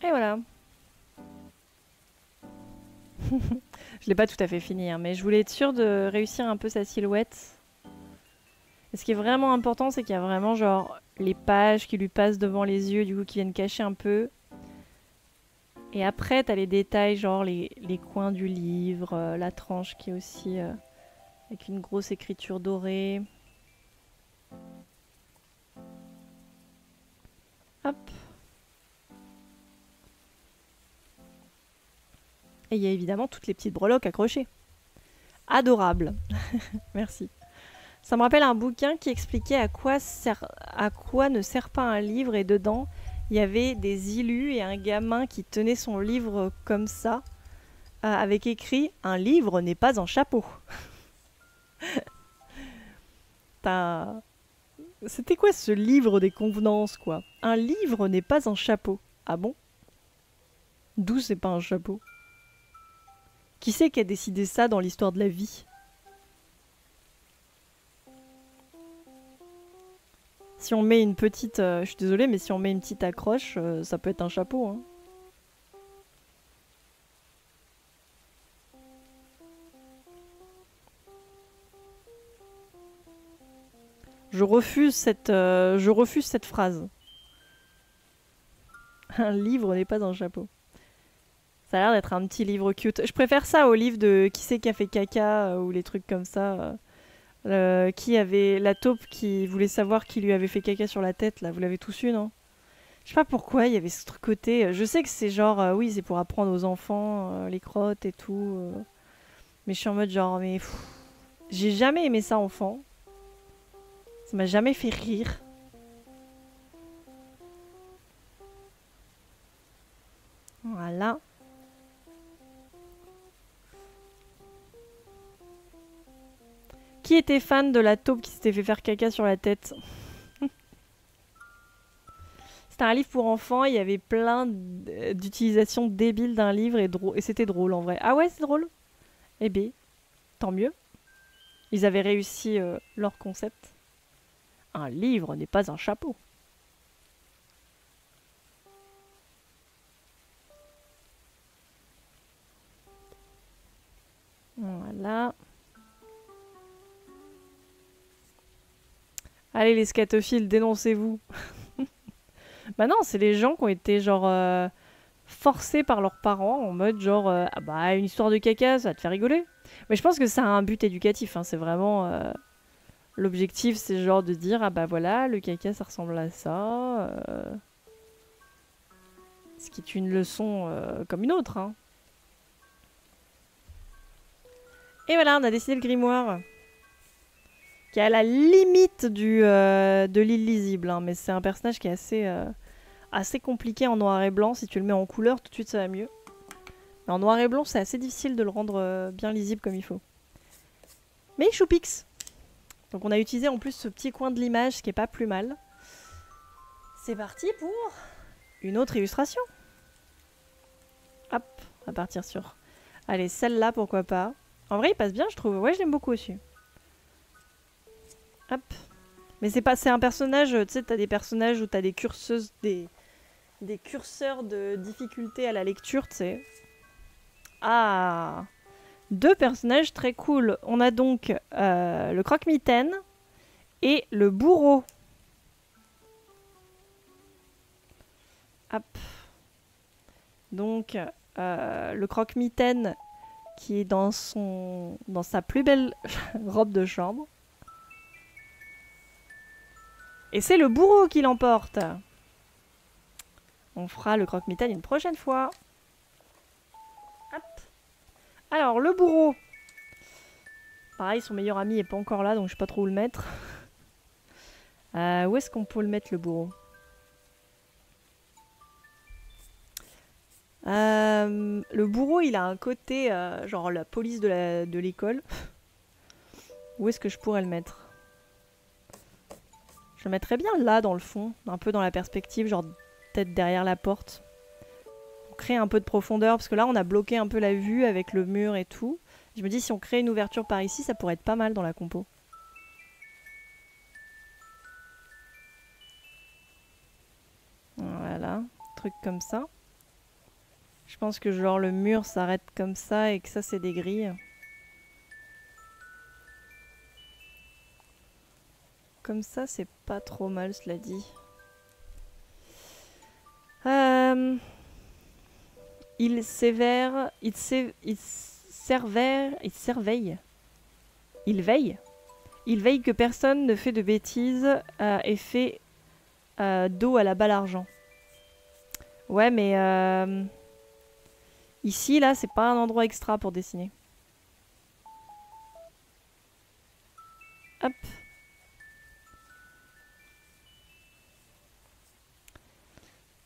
Et voilà. Je l'ai pas tout à fait fini, hein, mais je voulais être sûre de réussir un peu sa silhouette. Et ce qui est vraiment important, c'est qu'il y a vraiment genre les pages qui lui passent devant les yeux, du coup qui viennent cacher un peu. Et après, t'as les détails, genre les coins du livre, la tranche qui est aussi avec une grosse écriture dorée. Hop. Et il y a évidemment toutes les petites breloques accrochées. Adorable. Merci. Ça me rappelle un bouquin qui expliquait à quoi ne sert pas un livre, et dedans, il y avait des illus et un gamin qui tenait son livre comme ça, avec écrit « Un livre n'est pas un chapeau ». C'était quoi ce livre des convenances, quoi? Un livre n'est pas un chapeau. Ah bon? D'où c'est pas un chapeau? Qui c'est qui a décidé ça dans l'histoire de la vie? Si on met une petite... je suis désolée, mais si on met une petite accroche, ça peut être un chapeau, hein. Je refuse cette phrase. Un livre n'est pas un chapeau. Ça a l'air d'être un petit livre cute. Je préfère ça au livre de Qui c'est qui a fait caca ou les trucs comme ça. Qui avait la taupe qui voulait savoir qui lui avait fait caca sur la tête, là. Vous l'avez tous eu, non? Je sais pas pourquoi il y avait ce côté. Je sais que c'est genre, oui, c'est pour apprendre aux enfants les crottes et tout. Mais je suis en mode genre, mais j'ai jamais aimé ça enfant. Ça m'a jamais fait rire. Voilà. Qui était fan de la taupe qui s'était fait faire caca sur la tête? C'était un livre pour enfants, il y avait plein d'utilisations débiles d'un livre et c'était drôle en vrai. Ah ouais, c'est drôle? Eh bien, tant mieux. Ils avaient réussi leur concept. Un livre n'est pas un chapeau. Voilà. Allez les scatophiles, dénoncez-vous. Bah non, c'est les gens qui ont été genre forcés par leurs parents en mode genre ah bah une histoire de caca, ça va te faire rigoler. Mais je pense que ça a un but éducatif, hein, c'est vraiment l'objectif, c'est genre de dire ah bah voilà, le caca ça ressemble à ça. Ce qui est une leçon comme une autre, hein. Et voilà, on a décidé le grimoire. Qui est à la limite de l'illisible, hein, mais c'est un personnage qui est assez compliqué en noir et blanc. Si tu le mets en couleur, tout de suite ça va mieux. Mais en noir et blanc, c'est assez difficile de le rendre bien lisible comme il faut. Mais choupix. Donc on a utilisé en plus ce petit coin de l'image, ce qui est pas plus mal. C'est parti pour une autre illustration. Hop, on va partir sur... Allez, celle-là, pourquoi pas. En vrai, il passe bien, je trouve. Ouais, je l'aime beaucoup aussi. Hop. Mais c'est un personnage, tu sais, t'as des personnages où t'as des curseuses, des curseurs de difficulté à la lecture, tu sais. Ah, deux personnages très cool. On a donc le croque-mitaine et le bourreau. Hop. Donc, le croque-mitaine qui est dans sa plus belle robe de chambre. Et c'est le bourreau qui l'emporte. On fera le croque-mitaine une prochaine fois. Hop. Alors, le bourreau. Pareil, son meilleur ami est pas encore là, donc je sais pas trop où le mettre. Où est-ce qu'on peut le mettre, le bourreau? Le bourreau, il a un côté, genre la police de l'école. Où est-ce que je pourrais le mettre? Je le mettrais bien là, dans le fond, un peu dans la perspective, genre peut-être derrière la porte. Pour créer un peu de profondeur, parce que là, on a bloqué un peu la vue avec le mur et tout. Je me dis, si on crée une ouverture par ici, ça pourrait être pas mal dans la compo. Voilà, truc comme ça. Je pense que genre le mur s'arrête comme ça et que ça, c'est des grilles. Comme ça, c'est pas trop mal, cela dit. Il sévère... Il surveille. Il veille. Il veille que personne ne fait de bêtises et fait dos à la balle argent. Ouais, mais ici, là, c'est pas un endroit extra pour dessiner. Hop.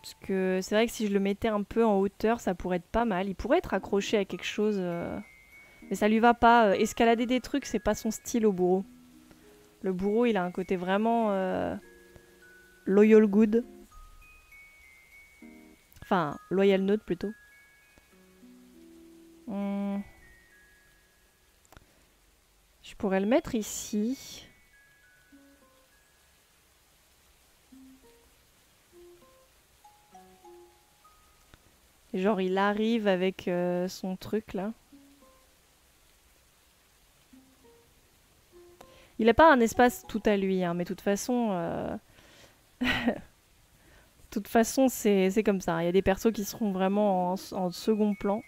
Parce que c'est vrai que si je le mettais un peu en hauteur, ça pourrait être pas mal. Il pourrait être accroché à quelque chose. Mais ça lui va pas. Escalader des trucs, c'est pas son style au bourreau. Le bourreau, il a un côté vraiment loyal good. Enfin, loyal note plutôt. Je pourrais le mettre ici. Et genre, il arrive avec son truc là. Il n'a pas un espace tout à lui, hein, mais de toute façon... toute façon, c'est comme ça. Il y a des persos qui seront vraiment en second plan.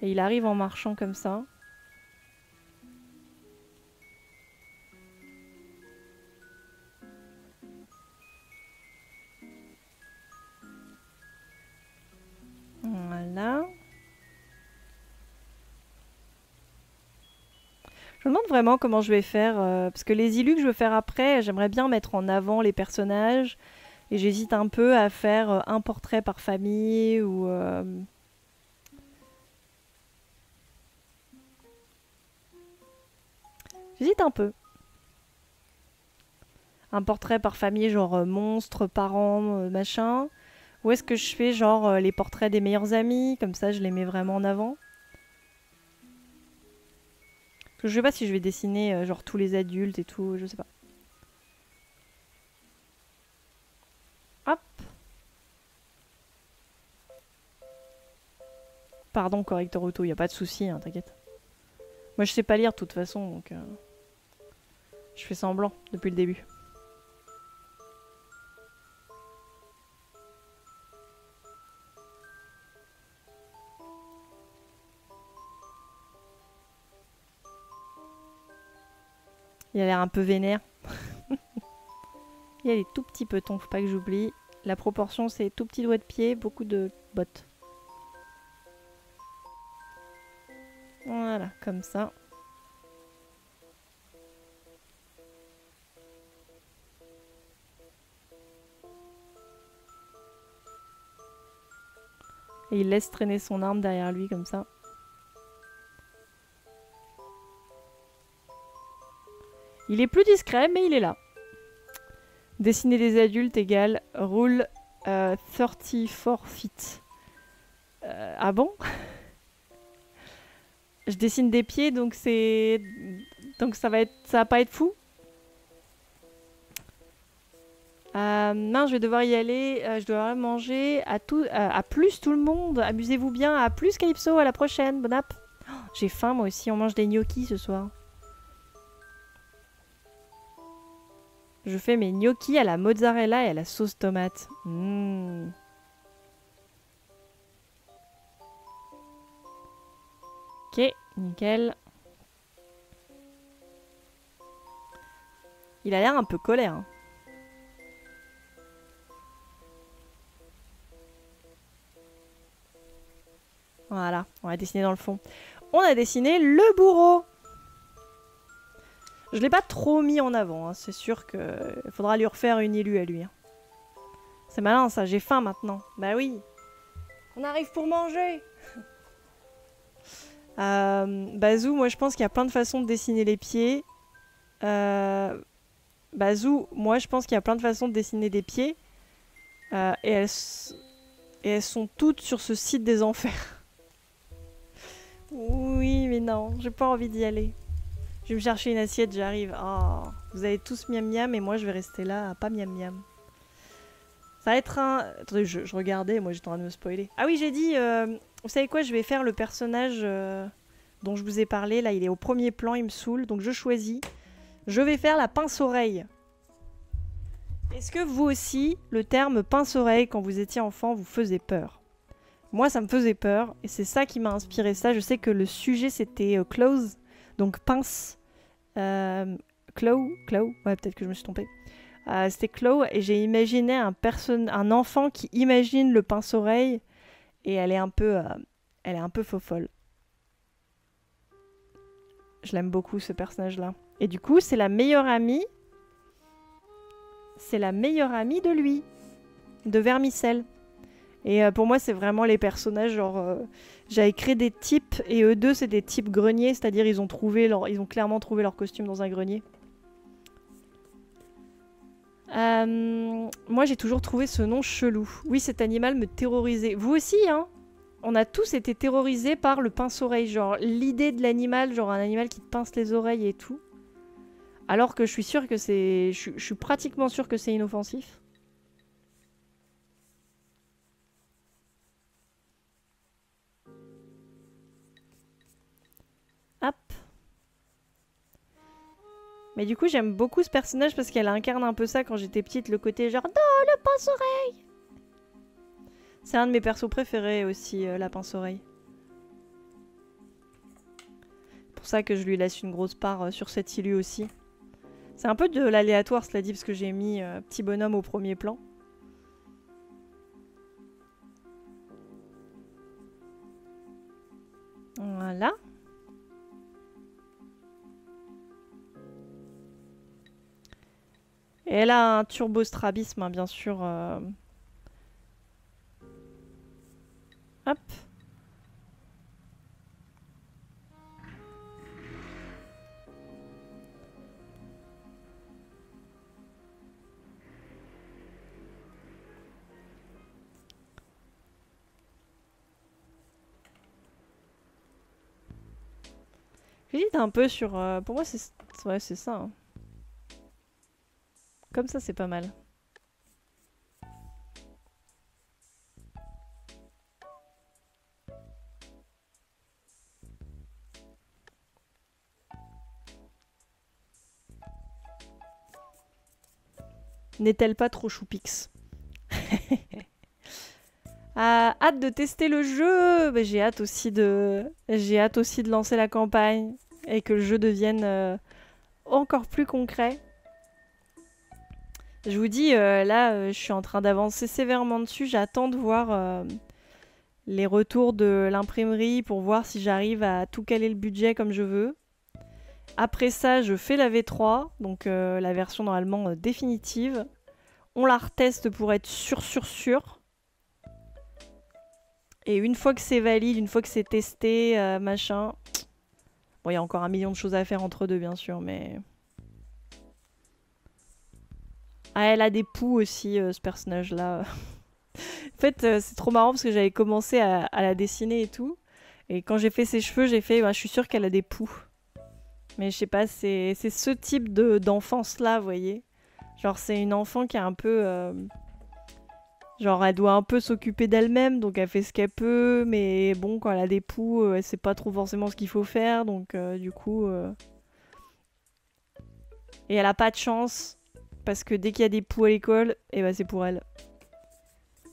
Et il arrive en marchant comme ça. Voilà. Je me demande vraiment comment je vais faire. Parce que les illus que je veux faire après, j'aimerais bien mettre en avant les personnages. Et j'hésite un peu à faire un portrait par famille ou... J'hésite un peu. Un portrait par famille, genre monstre, parents, machin. Ou est-ce que je fais genre les portraits des meilleurs amis, comme ça je les mets vraiment en avant. Parce que je sais pas si je vais dessiner genre tous les adultes et tout, je sais pas. Hop. Pardon, correcteur auto, y a pas de souci, hein, t'inquiète. Moi je sais pas lire de toute façon, donc je fais semblant depuis le début. Il a l'air un peu vénère. Il y a des tout petits petons, faut pas que j'oublie. La proportion, c'est tout petit doigt de pied, beaucoup de bottes. Voilà, comme ça. Et il laisse traîner son arme derrière lui, comme ça. Il est plus discret, mais il est là. Dessiner des adultes égale rule 34 feet. Ah bon? Je dessine des pieds, donc c'est... Donc ça va pas être fou? Non, je vais devoir y aller. Je dois manger. À plus tout le monde. Amusez-vous bien. À plus Calypso. À la prochaine. Bon app. Oh, j'ai faim moi aussi. On mange des gnocchis ce soir. Je fais mes gnocchis à la mozzarella et à la sauce tomate. Mmh. Ok, nickel. Il a l'air un peu colère. Hein. Voilà, on va dessiner dans le fond. On a dessiné le bourreau. Je l'ai pas trop mis en avant, hein. C'est sûr qu'il faudra lui refaire une élue à lui. Hein. C'est malin ça, j'ai faim maintenant. Bah oui. On arrive pour manger. Bazou, moi je pense qu'il y a plein de façons de dessiner les pieds. Bazou, moi je pense qu'il y a plein de façons de dessiner des pieds. Et elles sont toutes sur ce site des enfers. Oui, mais non, j'ai pas envie d'y aller. Je vais me chercher une assiette, j'arrive. Oh, vous avez tous miam miam et moi je vais rester là à pas miam miam. Ça va être un... Attendez, je regardais, moi j'étais en train de me spoiler. Ah oui, j'ai dit, vous savez quoi, je vais faire le personnage dont je vous ai parlé. Là, il est au premier plan, il me saoule, donc je choisis. Je vais faire la pince-oreille. Est-ce que vous aussi, le terme pince-oreille, quand vous étiez enfant, vous faisait peur? Moi, ça me faisait peur, et c'est ça qui m'a inspiré ça. Je sais que le sujet, c'était close, donc pince. Claw, ouais, peut-être que je me suis trompée. C'était Claw, et j'ai imaginé un enfant qui imagine le pince-oreille, et elle est un peu faux-folle. Je l'aime beaucoup, ce personnage-là. Et du coup, c'est la meilleure amie... C'est la meilleure amie de lui, de Vermicelle. Et pour moi, c'est vraiment les personnages, genre... j'avais créé des types, et eux deux, c'est des types greniers, c'est-à-dire ils ont clairement trouvé leur costume dans un grenier. Moi, j'ai toujours trouvé ce nom chelou. Oui, cet animal me terrorisait. Vous aussi, hein? On a tous été terrorisés par le pince-oreille, genre l'idée de l'animal, genre un animal qui te pince les oreilles et tout. Alors que je suis sûre que c'est... Je suis pratiquement sûre que c'est inoffensif. Hop. Mais du coup, j'aime beaucoup ce personnage parce qu'elle incarne un peu ça quand j'étais petite, le côté genre « Non, le pince-oreille !» C'est un de mes persos préférés aussi, la pince-oreille. C'est pour ça que je lui laisse une grosse part sur cette illu aussi. C'est un peu de l'aléatoire, cela dit, parce que j'ai mis petit bonhomme au premier plan. Voilà. Et elle a un turbo strabisme, hein, bien sûr. Hop. J'hésite un peu sur... pour moi, c'est ouais, c'est ça. Hein. Comme ça, c'est pas mal. N'est-elle pas trop choupix? Hâte de tester le jeu. Bah, j'ai hâte aussi de lancer la campagne et que le jeu devienne encore plus concret. Je vous dis, là, je suis en train d'avancer sévèrement dessus. J'attends de voir les retours de l'imprimerie pour voir si j'arrive à tout caler le budget comme je veux. Après ça, je fais la V3, donc la version normalement définitive. On la reteste pour être sûr. Et une fois que c'est valide, une fois que c'est testé, machin... Bon, il y a encore un million de choses à faire entre deux, bien sûr, mais... Ah, elle a des poux aussi, ce personnage-là. En fait, c'est trop marrant parce que j'avais commencé à la dessiner et tout. Et quand j'ai fait ses cheveux, j'ai fait... Bah, je suis sûre qu'elle a des poux. Mais je sais pas, c'est ce type d'enfance-là, vous voyez. Genre, c'est une enfant qui est un peu... genre, elle doit un peu s'occuper d'elle-même, donc elle fait ce qu'elle peut. Mais bon, quand elle a des poux, elle sait pas trop forcément ce qu'il faut faire. Donc, du coup... Et elle a pas de chance. Parce que dès qu'il y a des poux à l'école, et bah c'est pour elle.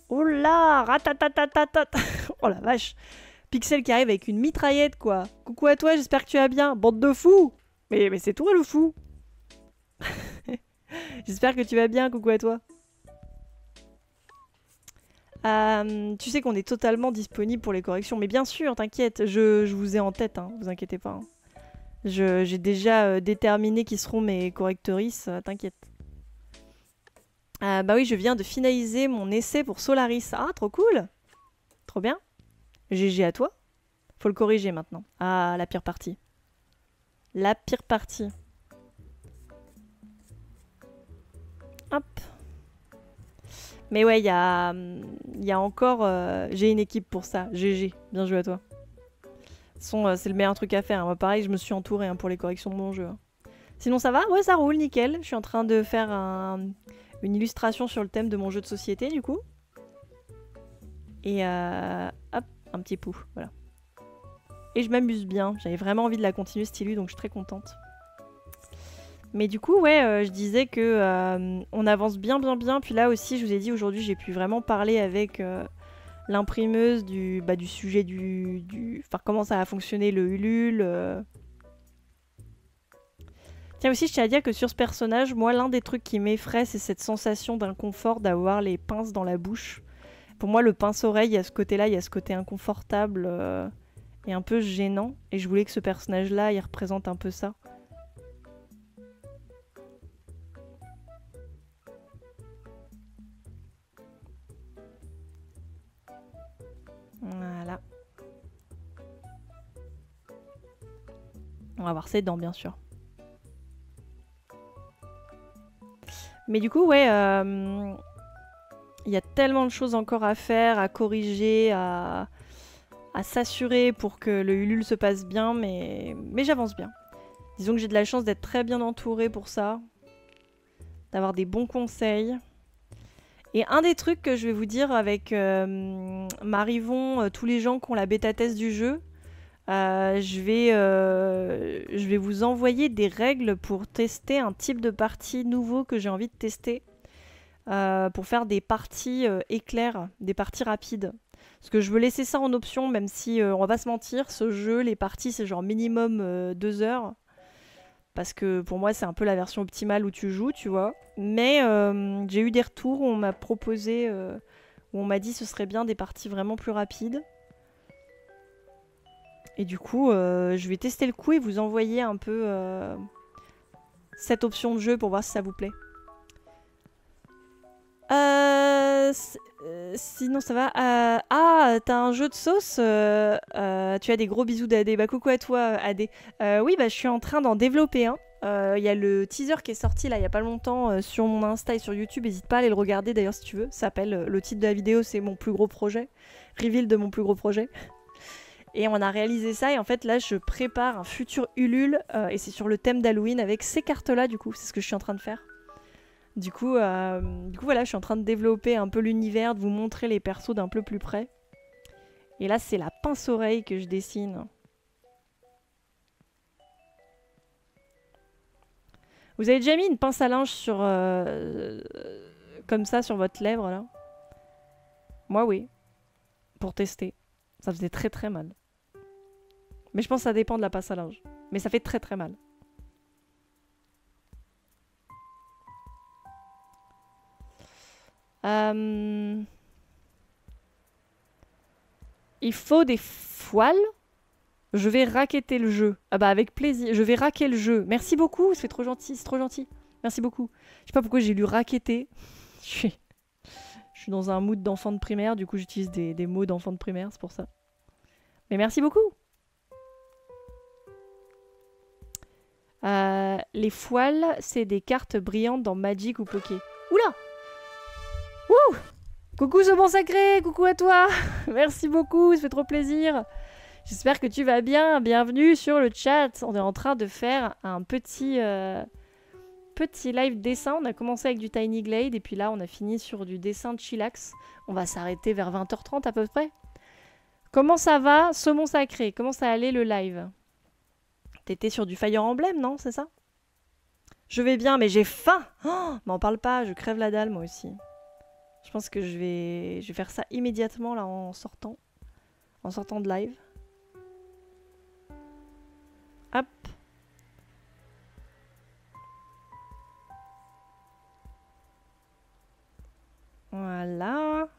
Oh là, ratatatatata. Oh la vache. Pixel qui arrive avec une mitraillette, quoi. Coucou à toi, j'espère que tu vas bien. Bande de fous. Mais c'est toi le fou. J'espère que tu vas bien, coucou à toi. Tu sais qu'on est totalement disponible pour les corrections. Mais bien sûr, t'inquiète, je vous ai en tête, hein, vous inquiétez pas. Hein. J'ai déjà déterminé qui seront mes correctrices, t'inquiète. Bah oui, je viens de finaliser mon essai pour Solaris. Ah, trop cool! Trop bien. GG à toi. Faut le corriger maintenant. Ah, la pire partie. La pire partie. Hop. Mais ouais, y a encore... j'ai une équipe pour ça. GG. Bien joué à toi. C'est le meilleur truc à faire. Moi, pareil, je me suis entourée pour les corrections de mon jeu. Sinon, ça va? Ouais, ça roule, nickel. Je suis en train de faire une illustration sur le thème de mon jeu de société, du coup. Et hop, un petit pou, voilà. Et je m'amuse bien. J'avais vraiment envie de la continuer, cette illu, donc je suis très contente. Mais du coup, ouais, je disais que on avance bien. Puis là aussi, je vous ai dit, aujourd'hui, j'ai pu vraiment parler avec l'imprimeuse du sujet Enfin, comment ça a fonctionné le Ulule. Tiens, aussi, je tiens à dire que sur ce personnage, moi, l'un des trucs qui m'effraie, c'est cette sensation d'inconfort d'avoir les pinces dans la bouche. Pour moi, le pince-oreille, il y a ce côté-là, il y a ce côté inconfortable et un peu gênant. Et je voulais que ce personnage-là, il représente un peu ça. Voilà. On va voir ses dents, bien sûr. Mais du coup, ouais, il y a tellement de choses encore à faire, à corriger, à s'assurer pour que le Ulule se passe bien, mais j'avance bien. Disons que j'ai de la chance d'être très bien entourée pour ça, d'avoir des bons conseils. Et un des trucs que je vais vous dire avec Marivon, tous les gens qui ont la bêta-test du jeu, je vais vous envoyer des règles pour tester un type de partie nouveau que j'ai envie de tester. Pour faire des parties éclairs, des parties rapides. Parce que je veux laisser ça en option, même si on va pas se mentir, ce jeu, les parties c'est genre minimum 2 heures. Parce que pour moi c'est un peu la version optimale où tu joues, tu vois. Mais j'ai eu des retours où on m'a proposé, où on m'a dit ce serait bien des parties vraiment plus rapides. Et du coup, je vais tester le coup et vous envoyer un peu cette option de jeu pour voir si ça vous plaît. Sinon ça va. Ah, t'as un jeu de sauce. Tu as des gros bisous d'AD. Bah coucou à toi AD. Oui, bah je suis en train d'en développer un. Il y a le teaser qui est sorti là il y a pas longtemps sur mon Insta et sur YouTube. N'hésite pas à aller le regarder d'ailleurs si tu veux. Ça s'appelle, le titre de la vidéo c'est mon plus gros projet. Reveal de mon plus gros projet. Et on a réalisé ça et en fait là je prépare un futur Ulule et c'est sur le thème d'Halloween avec ces cartes là du coup. C'est ce que je suis en train de faire. Du coup, voilà, je suis en train de développer un peu l'univers, de vous montrer les persos d'un peu plus près. Et là, c'est la pince-oreille que je dessine. Vous avez déjà mis une pince à linge sur, comme ça sur votre lèvre, là? Moi, oui. Pour tester. Ça faisait très très mal. Mais je pense que ça dépend de la pince à linge. Mais ça fait très très mal. Il faut des foiles. Je vais racketter le jeu. Ah bah avec plaisir. Je vais raquer le jeu. Merci beaucoup, c'est trop gentil, c'est trop gentil. Merci beaucoup. Je sais pas pourquoi j'ai lu racketter. Je suis dans un mood d'enfant de primaire, du coup j'utilise des mots d'enfant de primaire, c'est pour ça. Mais merci beaucoup. Les foiles, c'est des cartes brillantes dans Magic ou Poké. Oula! Wouh! Coucou ce bon sacré, coucou à toi. Merci beaucoup, ça fait trop plaisir. J'espère que tu vas bien, bienvenue sur le chat. On est en train de faire un petit live dessin. On a commencé avec du Tiny Glade et puis là on a fini sur du dessin de chillax. On va s'arrêter vers 20h30 à peu près. Comment ça va, saumon sacré? Comment ça allait le live? T'étais sur du Fire Emblem, non? C'est ça? Je vais bien, mais j'ai faim. Oh, m'en parle pas, je crève la dalle moi aussi. Je pense que je vais faire ça immédiatement là en sortant de live. Hop. Voilà.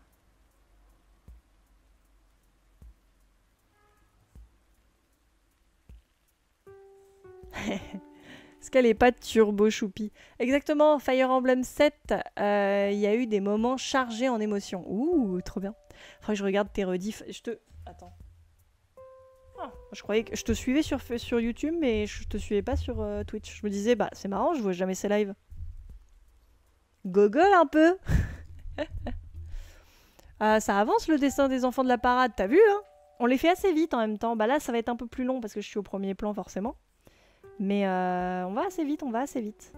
Est-ce qu'elle est pas turbo choupi? Exactement, Fire Emblem 7, il y a eu des moments chargés en émotions. Ouh, trop bien. Faudrait que je regarde tes rediffs. Attends. Ah, je croyais que je te suivais sur YouTube, mais je te suivais pas sur Twitch. Je me disais, bah c'est marrant, je vois jamais ces lives. Gogol un peu. Ça avance le dessin des enfants de la parade, t'as vu hein? On les fait assez vite en même temps. Bah là, ça va être un peu plus long parce que je suis au premier plan forcément. Mais on va assez vite, on va assez vite.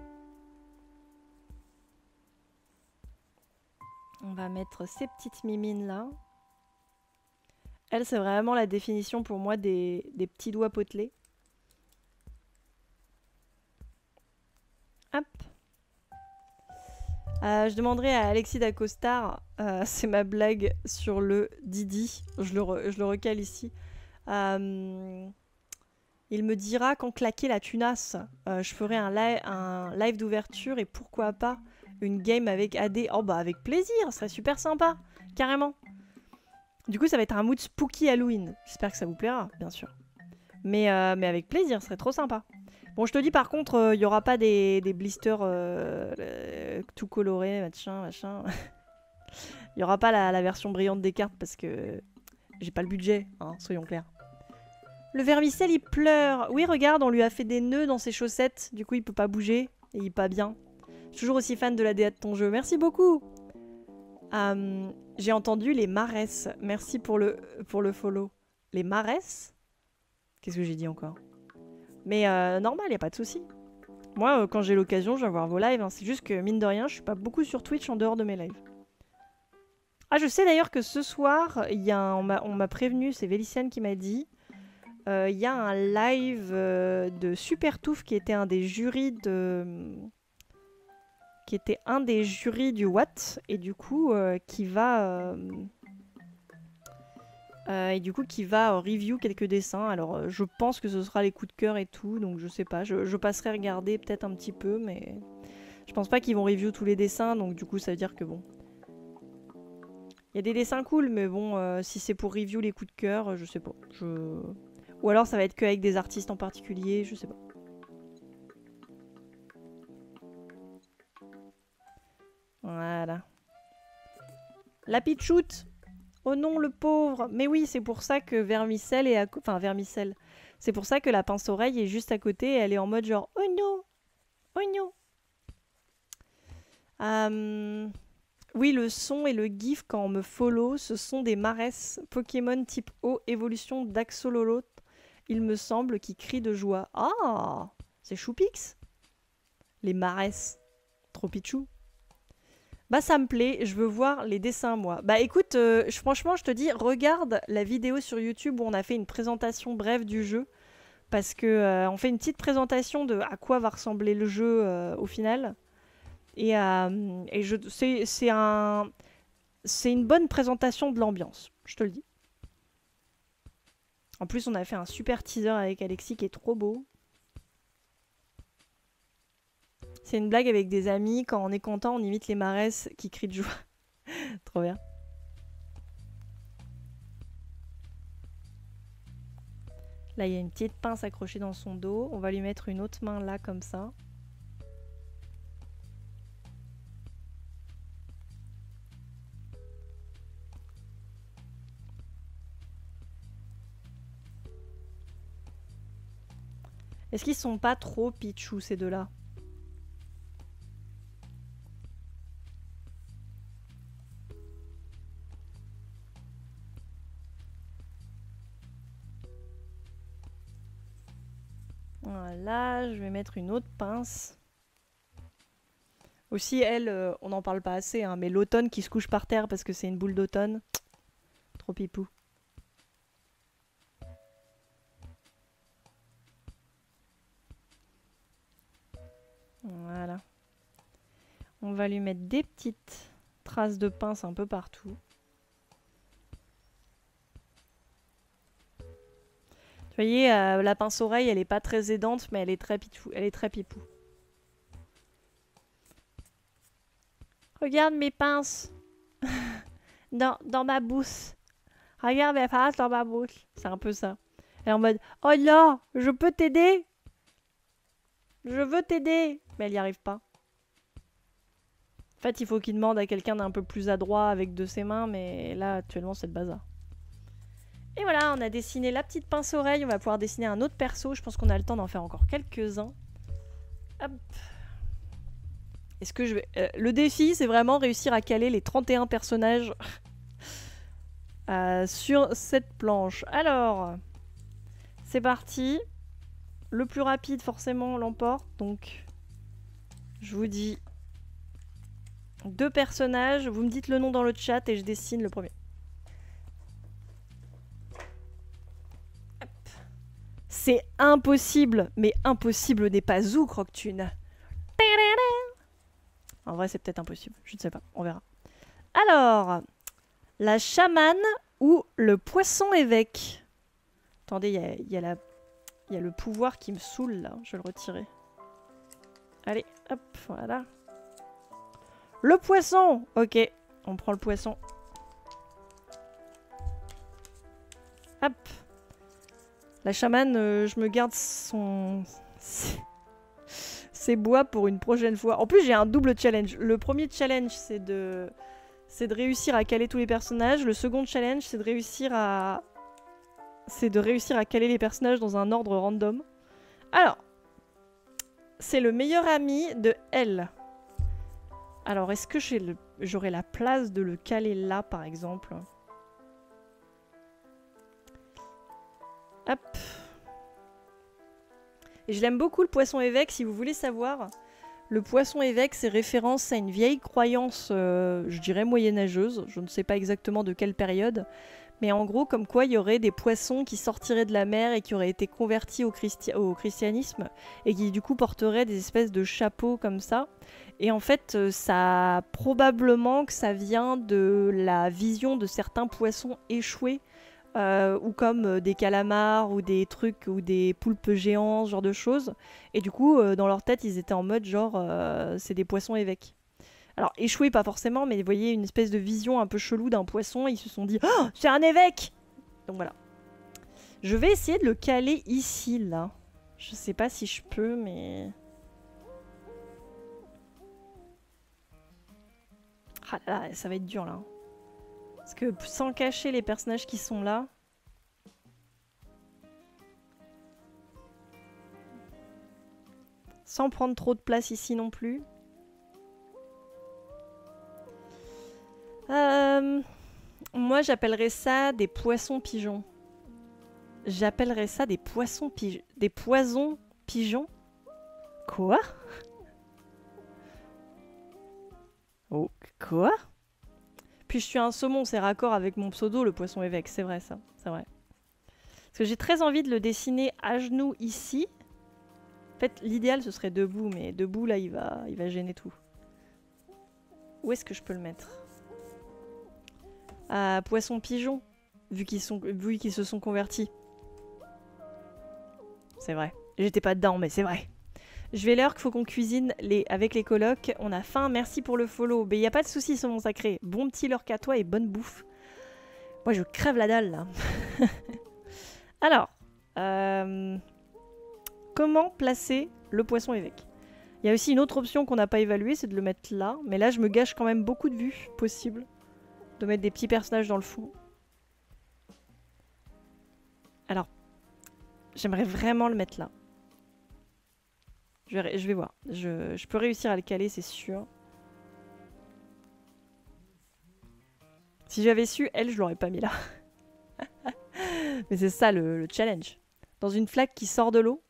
On va mettre ces petites mimines là. Elle, c'est vraiment la définition pour moi des petits doigts potelés. Hop. Je demanderai à Alexis d'Acostar, c'est ma blague sur le Didi, je le recale ici. Il me dira quand claquer la tunasse, je ferai un live d'ouverture et pourquoi pas une game avec AD. Oh bah avec plaisir, ce serait super sympa, carrément. Du coup ça va être un mood spooky Halloween, j'espère que ça vous plaira, bien sûr. Mais avec plaisir, ce serait trop sympa. Bon, je te dis par contre, il n'y aura pas des blisters tout colorés, machin. Il n'y aura pas la version brillante des cartes parce que j'ai pas le budget, hein, soyons clairs. Le vermicelle, il pleure. Oui, regarde, on lui a fait des nœuds dans ses chaussettes. Du coup, il peut pas bouger et il est pas bien. Je suis toujours aussi fan de la DA de ton jeu. Merci beaucoup. J'ai entendu les maresses. Merci pour le follow. Les maresses? Qu'est-ce que j'ai dit encore? Mais normal, y a pas de souci. Moi, quand j'ai l'occasion, je vais voir vos lives. Hein. C'est juste que, mine de rien, je suis pas beaucoup sur Twitch en dehors de mes lives. Ah, je sais d'ailleurs que ce soir, on m'a prévenu, c'est Véliciane qui m'a dit, il y a un live de Super Touffe qui était un des jurys du Watt, et du coup, qui va review quelques dessins. Alors je pense que ce sera les coups de cœur et tout, donc je sais pas, je passerai regarder peut-être un petit peu, mais je pense pas qu'ils vont review tous les dessins, donc du coup ça veut dire que bon. Il y a des dessins cool, mais bon, si c'est pour review les coups de cœur, je sais pas. Ou alors ça va être qu'avec des artistes en particulier, je sais pas. Voilà. La pitchoute. Oh non, le pauvre! Mais oui, c'est pour ça que Vermicelle est à côté. Enfin, Vermicelle. C'est pour ça que la pince-oreille est juste à côté et elle est en mode genre oh non! Oh non! Oui, le son et le gif quand on me follow, ce sont des maresses Pokémon type eau, évolution d'Axolotl, il me semble, qui crient de joie. Ah! C'est Choupix! Les maresses. Trop pichou. Bah ça me plaît, je veux voir les dessins moi. Bah écoute, franchement je te dis, regarde la vidéo sur YouTube où on a fait une présentation brève du jeu. Parce que on fait une petite présentation de à quoi va ressembler le jeu au final. Et c'est une bonne présentation de l'ambiance, je te le dis. En plus on a fait un super teaser avec Alexis qui est trop beau. C'est une blague avec des amis, quand on est content, on imite les maresses qui crient de joie. Trop bien. Là, il y a une petite pince accrochée dans son dos. On va lui mettre une autre main là, comme ça. Est-ce qu'ils sont pas trop pitchou, ces deux-là? Voilà, je vais mettre une autre pince. Aussi, elle, on n'en parle pas assez, hein, mais l'automne qui se couche par terre parce que c'est une boule d'automne. Trop pipou. Voilà. On va lui mettre des petites traces de pince un peu partout. Vous voyez, la pince oreille, elle est pas très aidante, mais elle est très pipou. Elle est très pipou. Regarde mes pinces dans ma bouche. Regarde mes pinces dans ma bouche. C'est un peu ça. Elle est en mode, oh là, je peux t'aider? Je veux t'aider. Mais elle n'y arrive pas. En fait, il faut qu'il demande à quelqu'un d'un peu plus adroit avec de ses mains, mais là, actuellement, c'est le bazar. Et voilà, on a dessiné la petite pince-oreille. On va pouvoir dessiner un autre perso. Je pense qu'on a le temps d'en faire encore quelques-uns. Hop. Est-ce que je vais... le défi, c'est vraiment réussir à caler les 31 personnages sur cette planche. Alors, c'est parti. Le plus rapide, forcément, l'emporte. Donc, je vous dis 2 personnages. Vous me dites le nom dans le chat et je dessine le premier. C'est impossible, mais impossible n'est pas où, Croque-Thune. En vrai, c'est peut-être impossible. Je ne sais pas. On verra. Alors, la chamane ou le poisson évêque. Attendez, il y a le pouvoir qui me saoule, là. Je vais le retirer. Allez, hop, voilà. Le poisson. Ok, on prend le poisson. Hop. La chamane, je me garde ses bois pour une prochaine fois. En plus, j'ai un double challenge. Le premier challenge, c'est de réussir à caler tous les personnages. Le second challenge, c'est de réussir à caler les personnages dans un ordre random. Alors, c'est le meilleur ami de elle. Alors, est-ce que j'aurai la place de le caler là, par exemple? Hop. Et je l'aime beaucoup, le poisson évêque, si vous voulez savoir. Le poisson évêque, c'est référence à une vieille croyance, je dirais moyenâgeuse. Je ne sais pas exactement de quelle période. Mais en gros, comme quoi il y aurait des poissons qui sortiraient de la mer et qui auraient été convertis au christianisme. Et qui du coup porteraient des espèces de chapeaux comme ça. Et en fait, ça probablement que ça vient de la vision de certains poissons échoués. Ou comme des calamars ou des trucs ou des poulpes géants, ce genre de choses. Et du coup, dans leur tête, ils étaient en mode genre, c'est des poissons évêques. Alors, échoués, pas forcément, mais vous voyez une espèce de vision un peu chelou d'un poisson. Et ils se sont dit, oh, c'est un évêque! Donc voilà. Je vais essayer de le caler ici, là. Je sais pas si je peux, mais... Ah là là, ça va être dur, là. Parce que sans cacher les personnages qui sont là... Sans prendre trop de place ici non plus. Moi, j'appellerais ça des poissons pigeons. J'appellerais ça des poissons pigeons. Des poisons pigeons? Quoi? Oh, quoi? Puis je suis un saumon, c'est raccord avec mon pseudo, le poisson évêque. C'est vrai, ça. C'est vrai. Parce que j'ai très envie de le dessiner à genoux ici. En fait, l'idéal, ce serait debout, mais debout, là, il va gêner tout. Où est-ce que je peux le mettre? Ah, poisson pigeon, vu qu'ils se sont convertis. C'est vrai. J'étais pas dedans, mais c'est vrai. Je vais l'heure qu'il faut qu'on cuisine avec les colocs. On a faim, merci pour le follow. Mais y a pas de soucis, mon sacré. Bon petit lurk à toi et bonne bouffe. Moi, je crève la dalle, là. Alors, comment placer le poisson évêque? Il y a aussi une autre option qu'on n'a pas évaluée, c'est de le mettre là. Mais là, je me gâche quand même beaucoup de vues possibles. De mettre des petits personnages dans le fond. Alors, j'aimerais vraiment le mettre là. Je vais voir. Je peux réussir à le caler, c'est sûr. Si j'avais su, elle, je l'aurais pas mis là. Mais c'est ça le challenge. Dans une flaque qui sort de l'eau.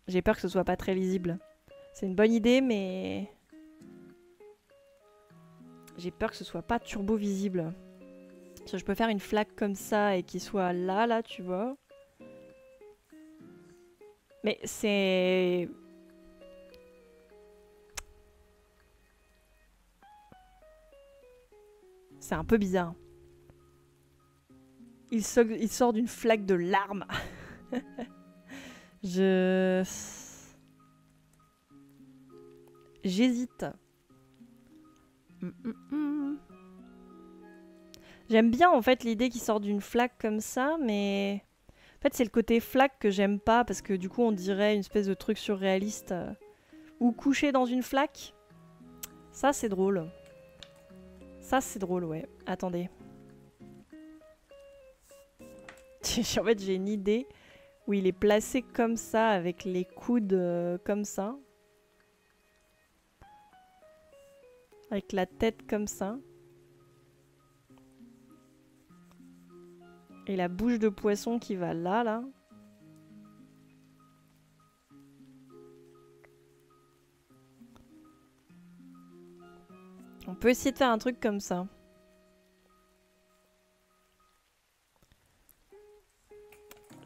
J'ai peur que ce soit pas très lisible. C'est une bonne idée, mais... J'ai peur que ce soit pas turbo visible. Parce que je peux faire une flaque comme ça et qu'il soit là, tu vois. Mais c'est... C'est un peu bizarre. Il sort d'une flaque de larmes. J'hésite. J'aime bien en fait l'idée qu'il sort d'une flaque comme ça, mais... En fait, c'est le côté flaque que j'aime pas parce que du coup, on dirait une espèce de truc surréaliste. Ou couché dans une flaque. Ça, c'est drôle. Ça, c'est drôle, ouais. Attendez. En fait, j'ai une idée où il est placé comme ça, avec les coudes comme ça. Avec la tête comme ça. Et la bouche de poisson qui va là, là. On peut essayer de faire un truc comme ça.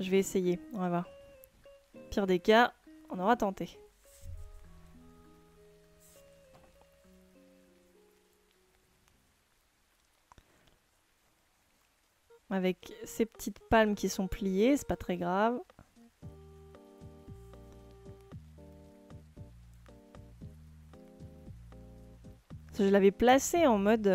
Je vais essayer, on va voir. Pire des cas, on aura tenté. Avec ces petites palmes qui sont pliées, c'est pas très grave. Je l'avais placé en mode...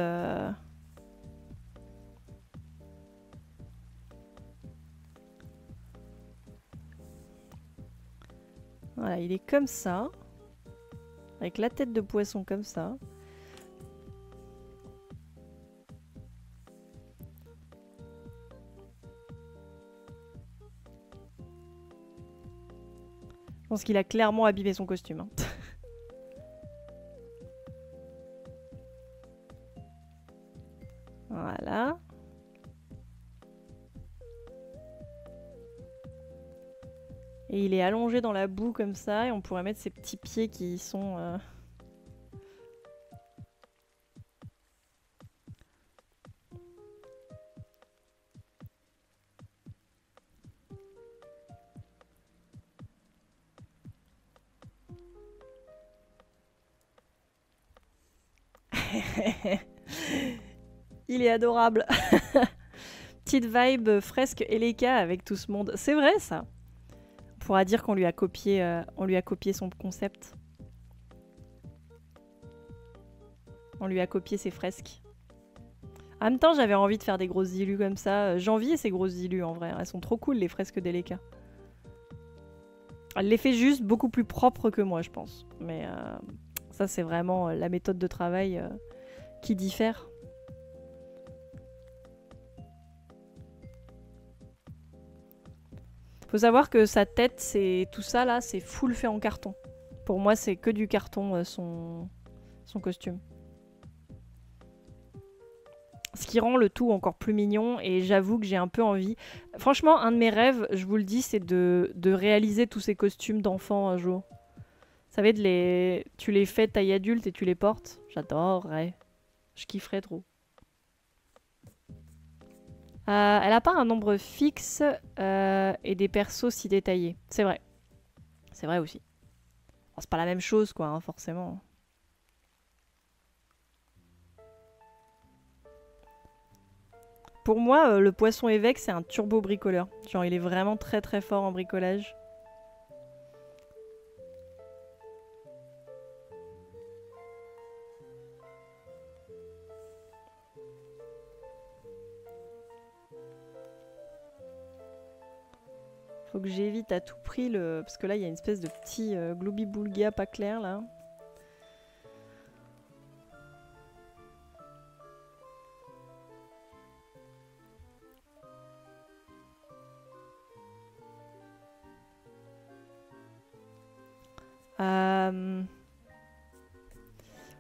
Voilà, il est comme ça. Avec la tête de poisson comme ça. Je pense qu'il a clairement abîmé son costume. Hein. Voilà. Et il est allongé dans la boue comme ça. Et on pourrait mettre ses petits pieds qui sont... Il est adorable. Petite vibe fresque Eleka avec tout ce monde. C'est vrai ça. On pourra dire qu'on lui a copié son concept. On lui a copié ses fresques. En même temps, j'avais envie de faire des grosses illus comme ça. J'envie ces grosses illus en vrai. Elles sont trop cool les fresques d'Eleka. Elle les fait juste beaucoup plus propres que moi, je pense. Mais ça, c'est vraiment la méthode de travail qui diffère. Faut savoir que sa tête, c'est tout ça là, c'est full fait en carton. Pour moi, c'est que du carton son costume. Ce qui rend le tout encore plus mignon et j'avoue que j'ai un peu envie. Franchement, un de mes rêves, je vous le dis, c'est de réaliser tous ces costumes d'enfants un jour. Vous savez, tu les fais taille adulte et tu les portes. J'adorerais. Je kifferais trop. Elle a pas un nombre fixe et des persos si détaillés. C'est vrai. C'est vrai aussi. Bon, c'est pas la même chose, quoi, hein, forcément. Pour moi, le poisson évêque, c'est un turbo bricoleur. Genre, il est vraiment très très fort en bricolage. Faut que j'évite à tout prix le... Parce que là, il y a une espèce de petit gloubi-boulga pas clair, là.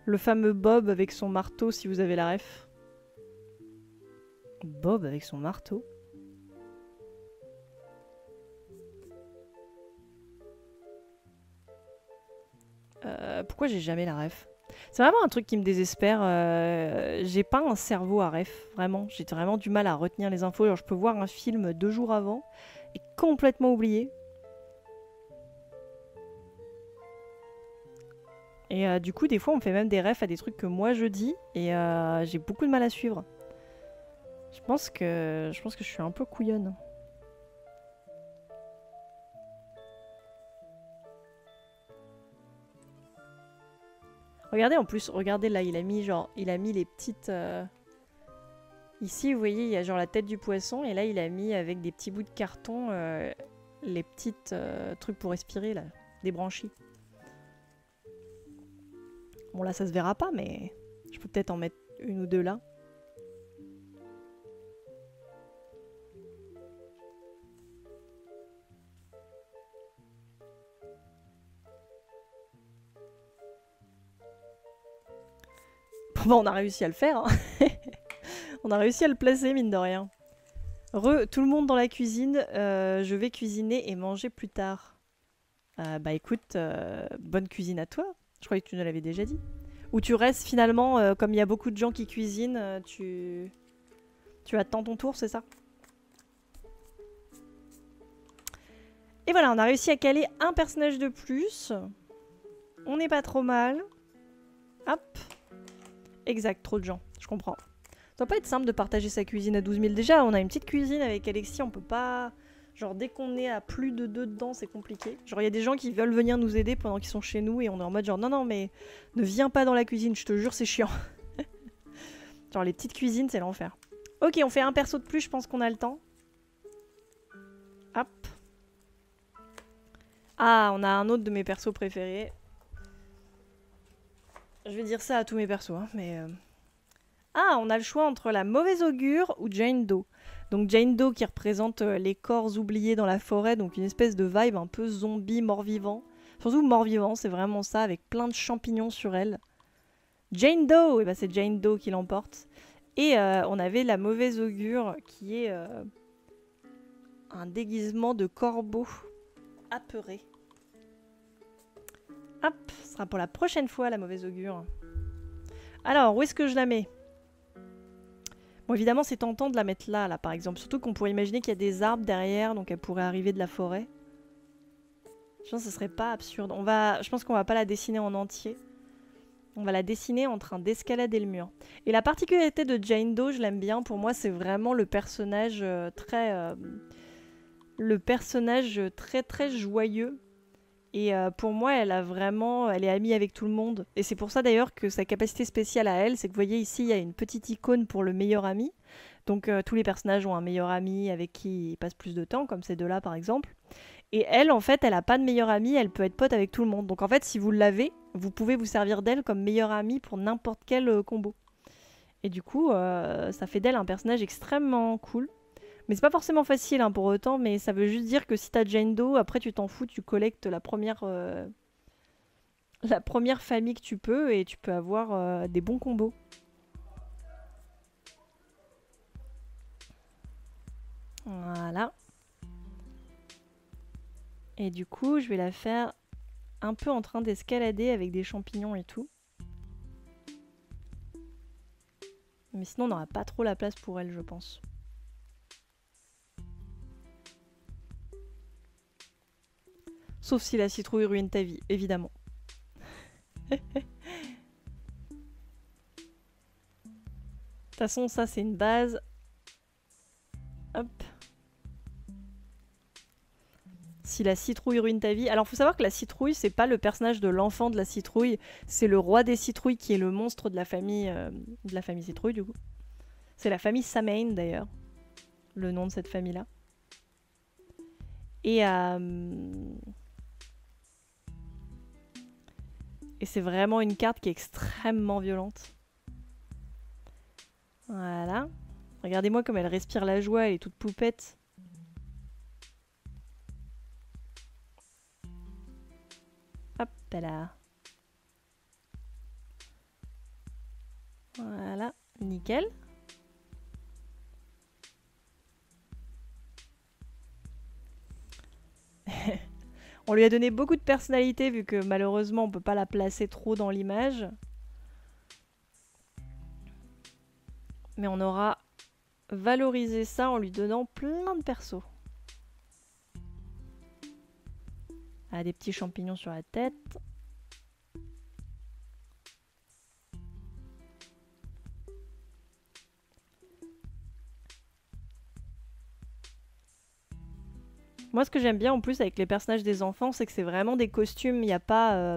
Le fameux Bob avec son marteau, si vous avez la ref. Bob avec son marteau. Pourquoi j'ai jamais la ref? C'est vraiment un truc qui me désespère. J'ai pas un cerveau à ref, vraiment. J'ai vraiment du mal à retenir les infos. Genre, je peux voir un film 2 jours avant et complètement oublier. Et du coup, des fois, on me fait même des refs à des trucs que moi je dis et j'ai beaucoup de mal à suivre. Je pense que je suis un peu couillonne. Regardez en plus, regardez là, il a mis les petites Ici, vous voyez, il y a genre la tête du poisson, et là, il a mis avec des petits bouts de carton les petites trucs pour respirer, là, des branchies. Bon, là, ça se verra pas, mais je peux peut-être en mettre une ou deux là. Bon, bah, on a réussi à le faire, hein. On a réussi à le placer, mine de rien. Tout le monde dans la cuisine. Je vais cuisiner et manger plus tard. Bah écoute, bonne cuisine à toi. Je croyais que tu nous l'avais déjà dit. Ou tu restes finalement, comme il y a beaucoup de gens qui cuisinent, tu attends ton tour, c'est ça? Et voilà, on a réussi à caler un personnage de plus. On n'est pas trop mal. Hop. Exact, trop de gens, je comprends. Ça doit pas être simple de partager sa cuisine à 12 000. Déjà, on a une petite cuisine avec Alexis, on peut pas... Genre, dès qu'on est à plus de 2 dedans, c'est compliqué. Genre, il y a des gens qui veulent venir nous aider pendant qu'ils sont chez nous et on est en mode genre, non, non, mais ne viens pas dans la cuisine, je te jure, c'est chiant. Genre, les petites cuisines, c'est l'enfer. Ok, on fait un perso de plus, je pense qu'on a le temps. Hop. Ah, on a un autre de mes persos préférés. Je vais dire ça à tous mes persos, hein, mais... Ah, on a le choix entre la mauvaise augure ou Jane Doe. Donc Jane Doe qui représente les corps oubliés dans la forêt, donc une espèce de vibe un peu zombie, mort-vivant. Surtout mort-vivant, c'est vraiment ça, avec plein de champignons sur elle. Jane Doe, et bah c'est Jane Doe qui l'emporte. Et on avait la mauvaise augure qui est un déguisement de corbeau apeuré. Hop, ce sera pour la prochaine fois la mauvaise augure. Alors, où est-ce que je la mets ? Bon, évidemment, c'est tentant de la mettre là, par exemple. Surtout qu'on pourrait imaginer qu'il y a des arbres derrière, donc elle pourrait arriver de la forêt. Je pense que ce serait pas absurde. Je pense qu'on va pas la dessiner en entier. On va la dessiner en train d'escalader le mur. Et la particularité de Jane Doe, je l'aime bien. Pour moi, c'est vraiment le personnage très joyeux. Et pour moi, elle est amie avec tout le monde. Et c'est pour ça d'ailleurs que sa capacité spéciale à elle, c'est que vous voyez ici, il y a une petite icône pour le meilleur ami. Donc tous les personnages ont un meilleur ami avec qui ils passent plus de temps, comme ces deux-là par exemple. Et elle, en fait, elle a pas de meilleur ami, elle peut être pote avec tout le monde. Donc en fait, si vous l'avez, vous pouvez vous servir d'elle comme meilleure amie pour n'importe quel combo. Et du coup, ça fait d'elle un personnage extrêmement cool. Mais c'est pas forcément facile hein, pour autant, mais ça veut juste dire que si t'as Jane Doe, après tu t'en fous, tu collectes la première famille que tu peux et tu peux avoir des bons combos. Voilà. Et du coup, je vais la faire un peu en train d'escalader avec des champignons et tout. Mais sinon, on n'aura pas trop la place pour elle, je pense. Sauf si la citrouille ruine ta vie, évidemment. De toute façon, ça c'est une base. Hop. Si la citrouille ruine ta vie... Alors faut savoir que la citrouille, c'est pas le personnage de l'enfant de la citrouille, c'est le roi des citrouilles qui est le monstre de la famille citrouille du coup. C'est la famille Samhain d'ailleurs, le nom de cette famille-là. Et c'est vraiment une carte qui est extrêmement violente. Voilà. Regardez-moi comme elle respire la joie, elle est toute poupette. Hop là. Voilà, nickel. On lui a donné beaucoup de personnalité vu que malheureusement on peut pas la placer trop dans l'image. Mais on aura valorisé ça en lui donnant plein de persos. Ah, des petits champignons sur la tête. Moi, ce que j'aime bien en plus avec les personnages des enfants, c'est que c'est vraiment des costumes. Il n'y a pas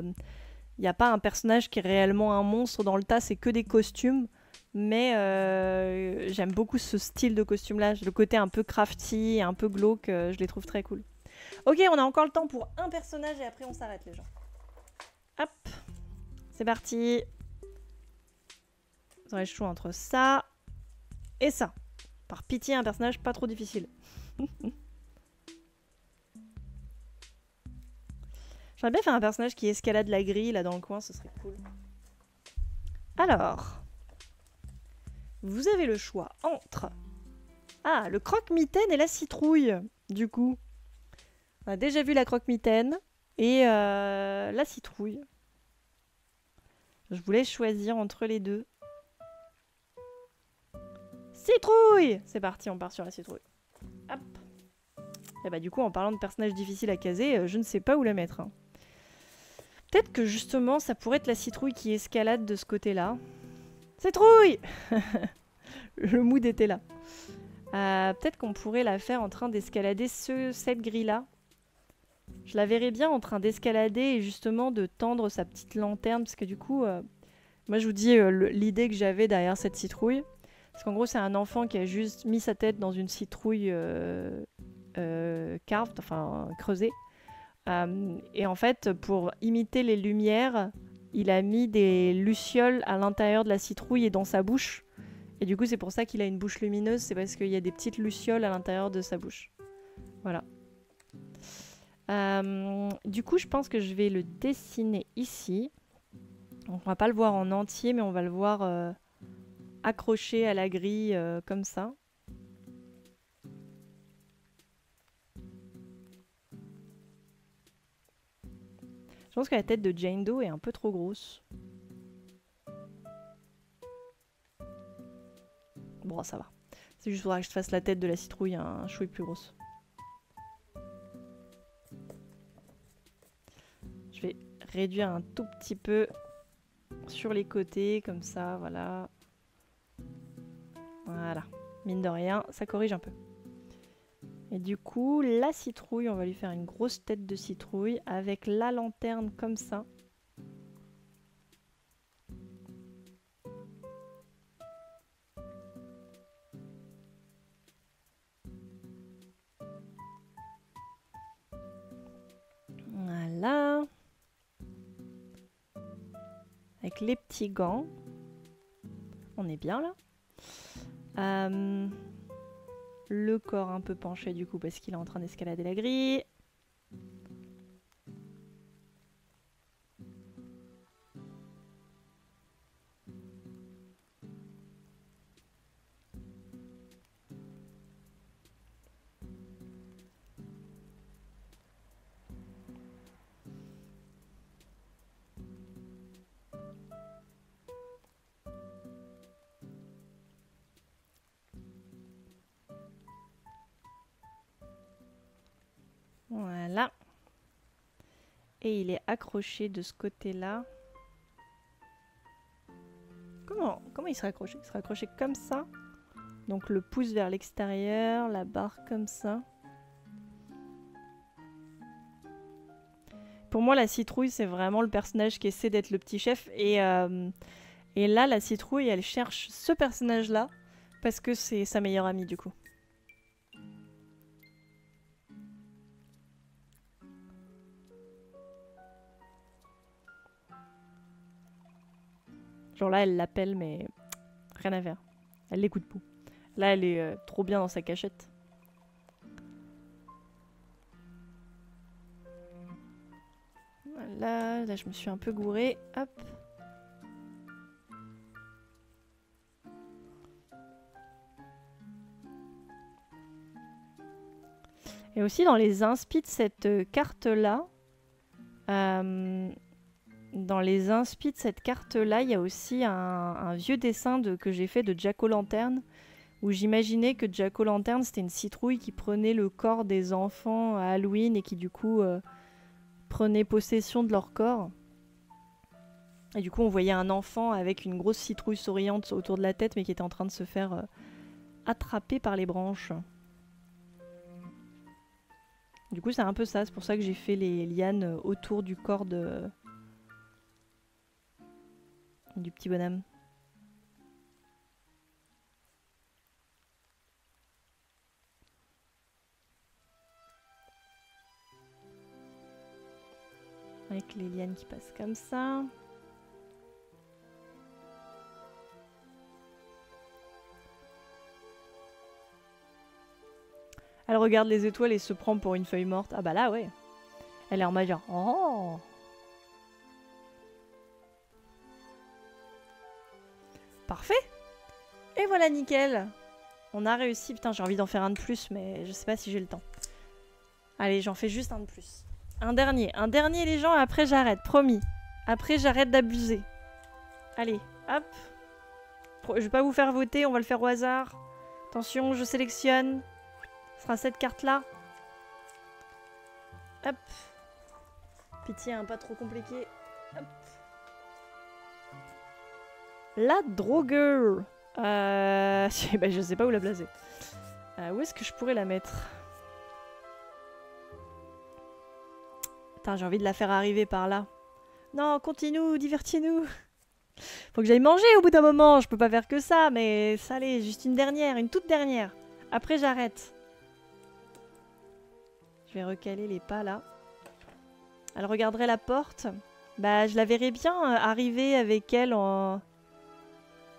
un personnage qui est réellement un monstre dans le tas, c'est que des costumes. Mais j'aime beaucoup ce style de costume-là. Le côté un peu crafty, un peu glauque, je les trouve très cool. Ok, on a encore le temps pour un personnage et après on s'arrête les gens. Hop, c'est parti. Vous aurez le choix entre ça et ça. Par pitié, un personnage pas trop difficile. J'aimerais bien faire un personnage qui escalade la grille là dans le coin, ce serait cool. Alors, vous avez le choix entre... Ah, le croque-mitaine et la citrouille, du coup. On a déjà vu la croque-mitaine et la citrouille. Je voulais choisir entre les deux. Citrouille! C'est parti, on part sur la citrouille. Hop. Et bah du coup, en parlant de personnages difficiles à caser, je ne sais pas où la mettre. Hein. Peut-être que justement, ça pourrait être la citrouille qui escalade de ce côté-là. Citrouille! Le mood était là. Peut-être qu'on pourrait la faire en train d'escalader cette grille-là. Je la verrais bien en train d'escalader et justement de tendre sa petite lanterne. Parce que du coup, moi je vous dis l'idée que j'avais derrière cette citrouille. Parce qu'en gros, c'est un enfant qui a juste mis sa tête dans une citrouille carved, enfin creusée. Et en fait, pour imiter les lumières, il a mis des lucioles à l'intérieur de la citrouille et dans sa bouche. Et du coup, c'est pour ça qu'il a une bouche lumineuse, c'est parce qu'il y a des petites lucioles à l'intérieur de sa bouche. Voilà. Du coup, je pense que je vais le dessiner ici. Donc, on va pas le voir en entier, mais on va le voir accroché à la grille comme ça. Je pense que la tête de Jane Doe est un peu trop grosse. Bon, ça va. C'est juste faudra que je fasse la tête de la citrouille un chouille plus grosse. Je vais réduire un tout petit peu sur les côtés, comme ça, voilà. Voilà. Mine de rien, ça corrige un peu. Et du coup, la citrouille, on va lui faire une grosse tête de citrouille avec la lanterne comme ça. Voilà. Avec les petits gants. On est bien là. Le corps un peu penché du coup parce qu'il est en train d'escalader la grille. Voilà. Et il est accroché de ce côté-là. Comment il serait accroché? Il serait accroché comme ça. Donc le pouce vers l'extérieur, la barre comme ça. Pour moi, la citrouille, c'est vraiment le personnage qui essaie d'être le petit chef. Et là, la citrouille, elle cherche ce personnage-là parce que c'est sa meilleure amie du coup. Genre là, elle l'appelle, mais rien à faire. Elle l'écoute pas. Là, elle est trop bien dans sa cachette. Voilà, là je me suis un peu gourée. Hop. Et aussi dans les inspi de cette carte-là, il y a aussi un vieux dessin que j'ai fait de Jack-o'-lanterne, où j'imaginais que Jack-o'-lanterne, c'était une citrouille qui prenait le corps des enfants à Halloween et qui du coup prenait possession de leur corps. Et du coup, on voyait un enfant avec une grosse citrouille souriante autour de la tête, mais qui était en train de se faire attraper par les branches. Du coup, c'est un peu ça. C'est pour ça que j'ai fait les lianes autour du corps du petit bonhomme. Ken qui passe comme ça. Elle regarde les étoiles et se prend pour une feuille morte. Ah bah là, ouais. Elle est en mode genre... Oh. Parfait. Et voilà, nickel. On a réussi. Putain, j'ai envie d'en faire un de plus, mais je sais pas si j'ai le temps. Allez, j'en fais juste un de plus. Un dernier les gens, et après j'arrête, promis. Après j'arrête d'abuser. Allez, hop. Je vais pas vous faire voter, on va le faire au hasard. Attention, je sélectionne. Ce sera cette carte-là. Hop. Pitié, hein, pas trop compliqué. Hop. La drogueur. Bah, je sais pas où la placer. Où est-ce que je pourrais la mettre? Putain, j'ai envie de la faire arriver par là. Non, continue, divertis-nous. Faut que j'aille manger au bout d'un moment. Je peux pas faire que ça, mais ça allez, juste une dernière, une toute dernière. Après, j'arrête. Je vais recaler les pas là. Elle regarderait la porte. Bah, je la verrais bien arriver avec elle en...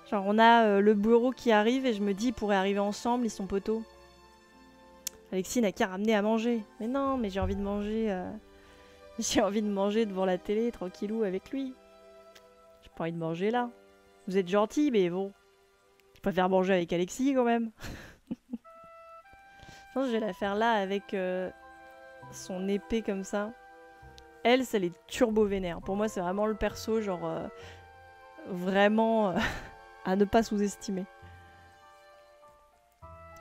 Genre, on a le bureau qui arrive et je me dis, ils pourraient arriver ensemble, ils sont poteaux. Alexis n'a qu'à ramener à manger. Mais non, mais j'ai envie de manger... J'ai envie de manger devant la télé, tranquillou, avec lui. J'ai pas envie de manger là. Vous êtes gentil, mais bon. Je préfère manger avec Alexis quand même. Je pense que je vais la faire là avec son épée comme ça. Elle, c'est les turbo vénères. Pour moi, c'est vraiment le perso, genre... vraiment à ne pas sous-estimer.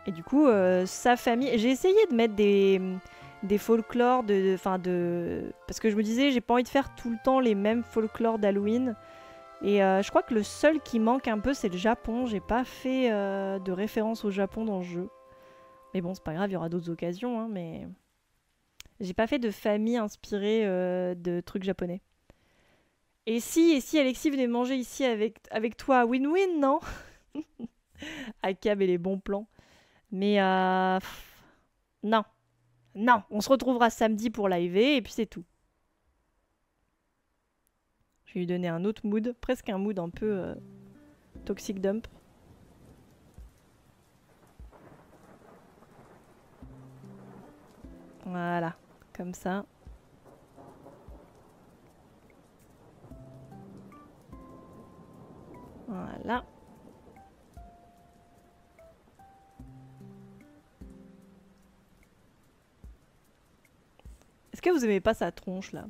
Et du coup, sa famille... J'ai essayé de mettre des folklores parce que je me disais j'ai pas envie de faire tout le temps les mêmes folklores d'Halloween et je crois que le seul qui manque un peu c'est le Japon. J'ai pas fait de référence au Japon dans le jeu, mais bon c'est pas grave, il y aura d'autres occasions hein, mais j'ai pas fait de famille inspirée de trucs japonais. Et si Alexis venait manger ici avec toi, win-win, non? Akab et les bons plans, mais non. Non, on se retrouvera samedi pour live et puis c'est tout. Je vais lui donner un autre mood, presque un mood un peu toxic dump. Voilà, comme ça. Voilà. Est-ce que vous aimez pas sa tronche là?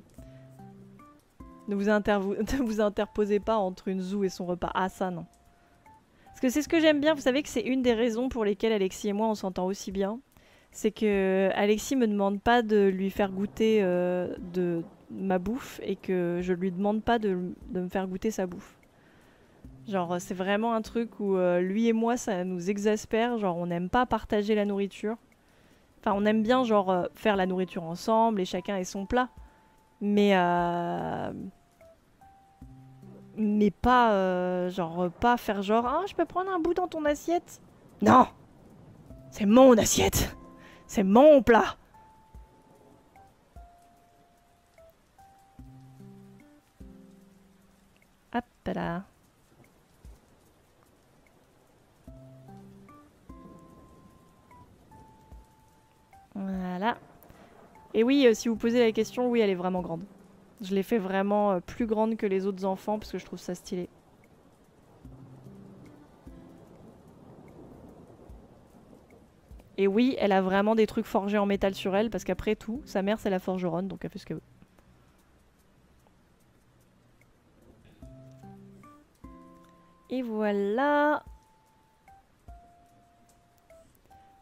Ne vous interposez pas entre une zoo et son repas. Ah ça non. Parce que c'est ce que j'aime bien, vous savez que c'est une des raisons pour lesquelles Alexis et moi on s'entend aussi bien. C'est que Alexis me demande pas de lui faire goûter de ma bouffe et que je lui demande pas de me faire goûter sa bouffe. Genre c'est vraiment un truc où lui et moi ça nous exaspère, genre on n'aime pas partager la nourriture. Enfin, on aime bien, genre, faire la nourriture ensemble et chacun ait son plat. Mais pas, genre, pas faire genre, ah, je peux prendre un bout dans ton assiette? Non! C'est mon assiette! C'est mon plat! Hop là. Voilà. Et oui, si vous posez la question, oui, elle est vraiment grande. Je l'ai fait vraiment plus grande que les autres enfants parce que je trouve ça stylé. Et oui, elle a vraiment des trucs forgés en métal sur elle parce qu'après tout, sa mère c'est la forgeronne donc elle fait ce qu'elle veut. Et voilà.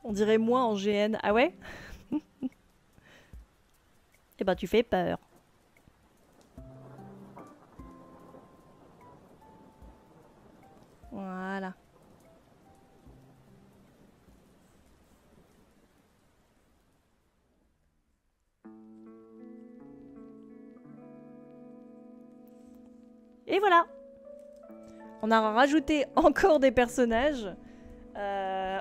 On dirait moi en GN. Ah ouais? Eh ben tu fais peur. Voilà. Et voilà. On a rajouté encore des personnages.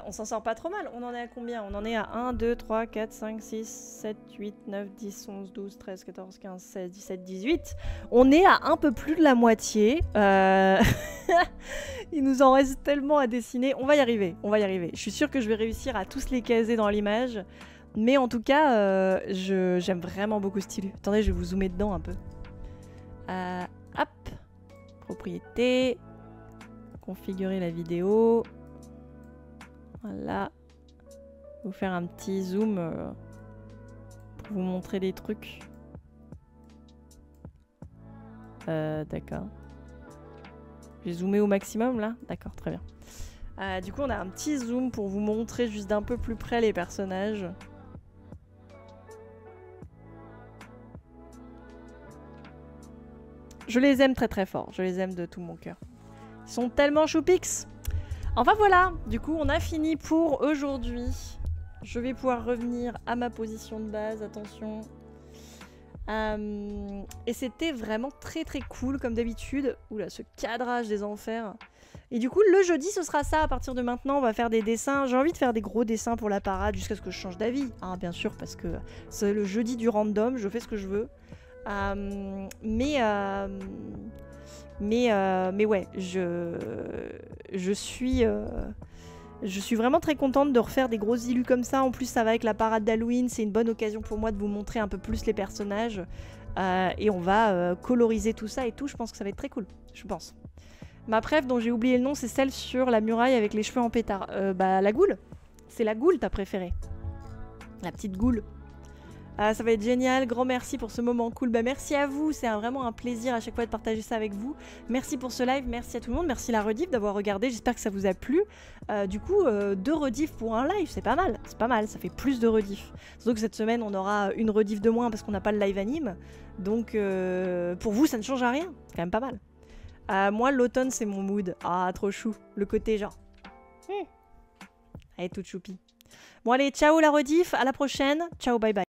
on s'en sort pas trop mal. On en est à combien? On en est à 1, 2, 3, 4, 5, 6, 7, 8, 9, 10, 11, 12, 13, 14, 15, 16, 17, 18. On est à un peu plus de la moitié. Il nous en reste tellement à dessiner. On va y arriver, on va y arriver. Je suis sûre que je vais réussir à tous les caser dans l'image. Mais en tout cas, j'aime vraiment beaucoup ce style. Attendez, je vais vous zoomer dedans un peu. Hop. Propriété. Configurer la vidéo. Voilà. Vous faire un petit zoom pour vous montrer des trucs. D'accord. J'ai zoomé au maximum là? D'accord, très bien. Du coup, on a un petit zoom pour vous montrer juste d'un peu plus près les personnages. Je les aime très très fort. Je les aime de tout mon cœur. Ils sont tellement choupix. Enfin voilà, du coup on a fini pour aujourd'hui. Je vais pouvoir revenir à ma position de base, attention. Et c'était vraiment très très cool comme d'habitude. Oula, ce cadrage des enfers. Et du coup le jeudi ce sera ça, à partir de maintenant on va faire des dessins. J'ai envie de faire des gros dessins pour la parade jusqu'à ce que je change d'avis. Hein, bien sûr, parce que c'est le jeudi du random, je fais ce que je veux. Mais ouais, je suis vraiment très contente de refaire des grosses illus comme ça. En plus, ça va avec la parade d'Halloween. C'est une bonne occasion pour moi de vous montrer un peu plus les personnages. Et on va coloriser tout ça et tout. Je pense que ça va être très cool. Je pense. Ma préf, dont j'ai oublié le nom, c'est celle sur la muraille avec les cheveux en pétard. Bah, la goule. C'est la goule, ta préférée. La petite goule. Ça va être génial, grand merci pour ce moment cool. Bah merci à vous, c'est vraiment un plaisir à chaque fois de partager ça avec vous. Merci pour ce live, merci à tout le monde, merci la rediff d'avoir regardé, j'espère que ça vous a plu. Du coup, 2 rediffs pour un live, c'est pas mal, ça fait plus de rediffs. Surtout que cette semaine, on aura une rediff de moins parce qu'on n'a pas le live anime. Donc pour vous, ça ne change à rien, c'est quand même pas mal. Moi, l'automne, c'est mon mood. Ah, trop chou, le côté genre... Elle est toute choupie. Bon allez, ciao la rediff, à la prochaine, ciao, bye bye.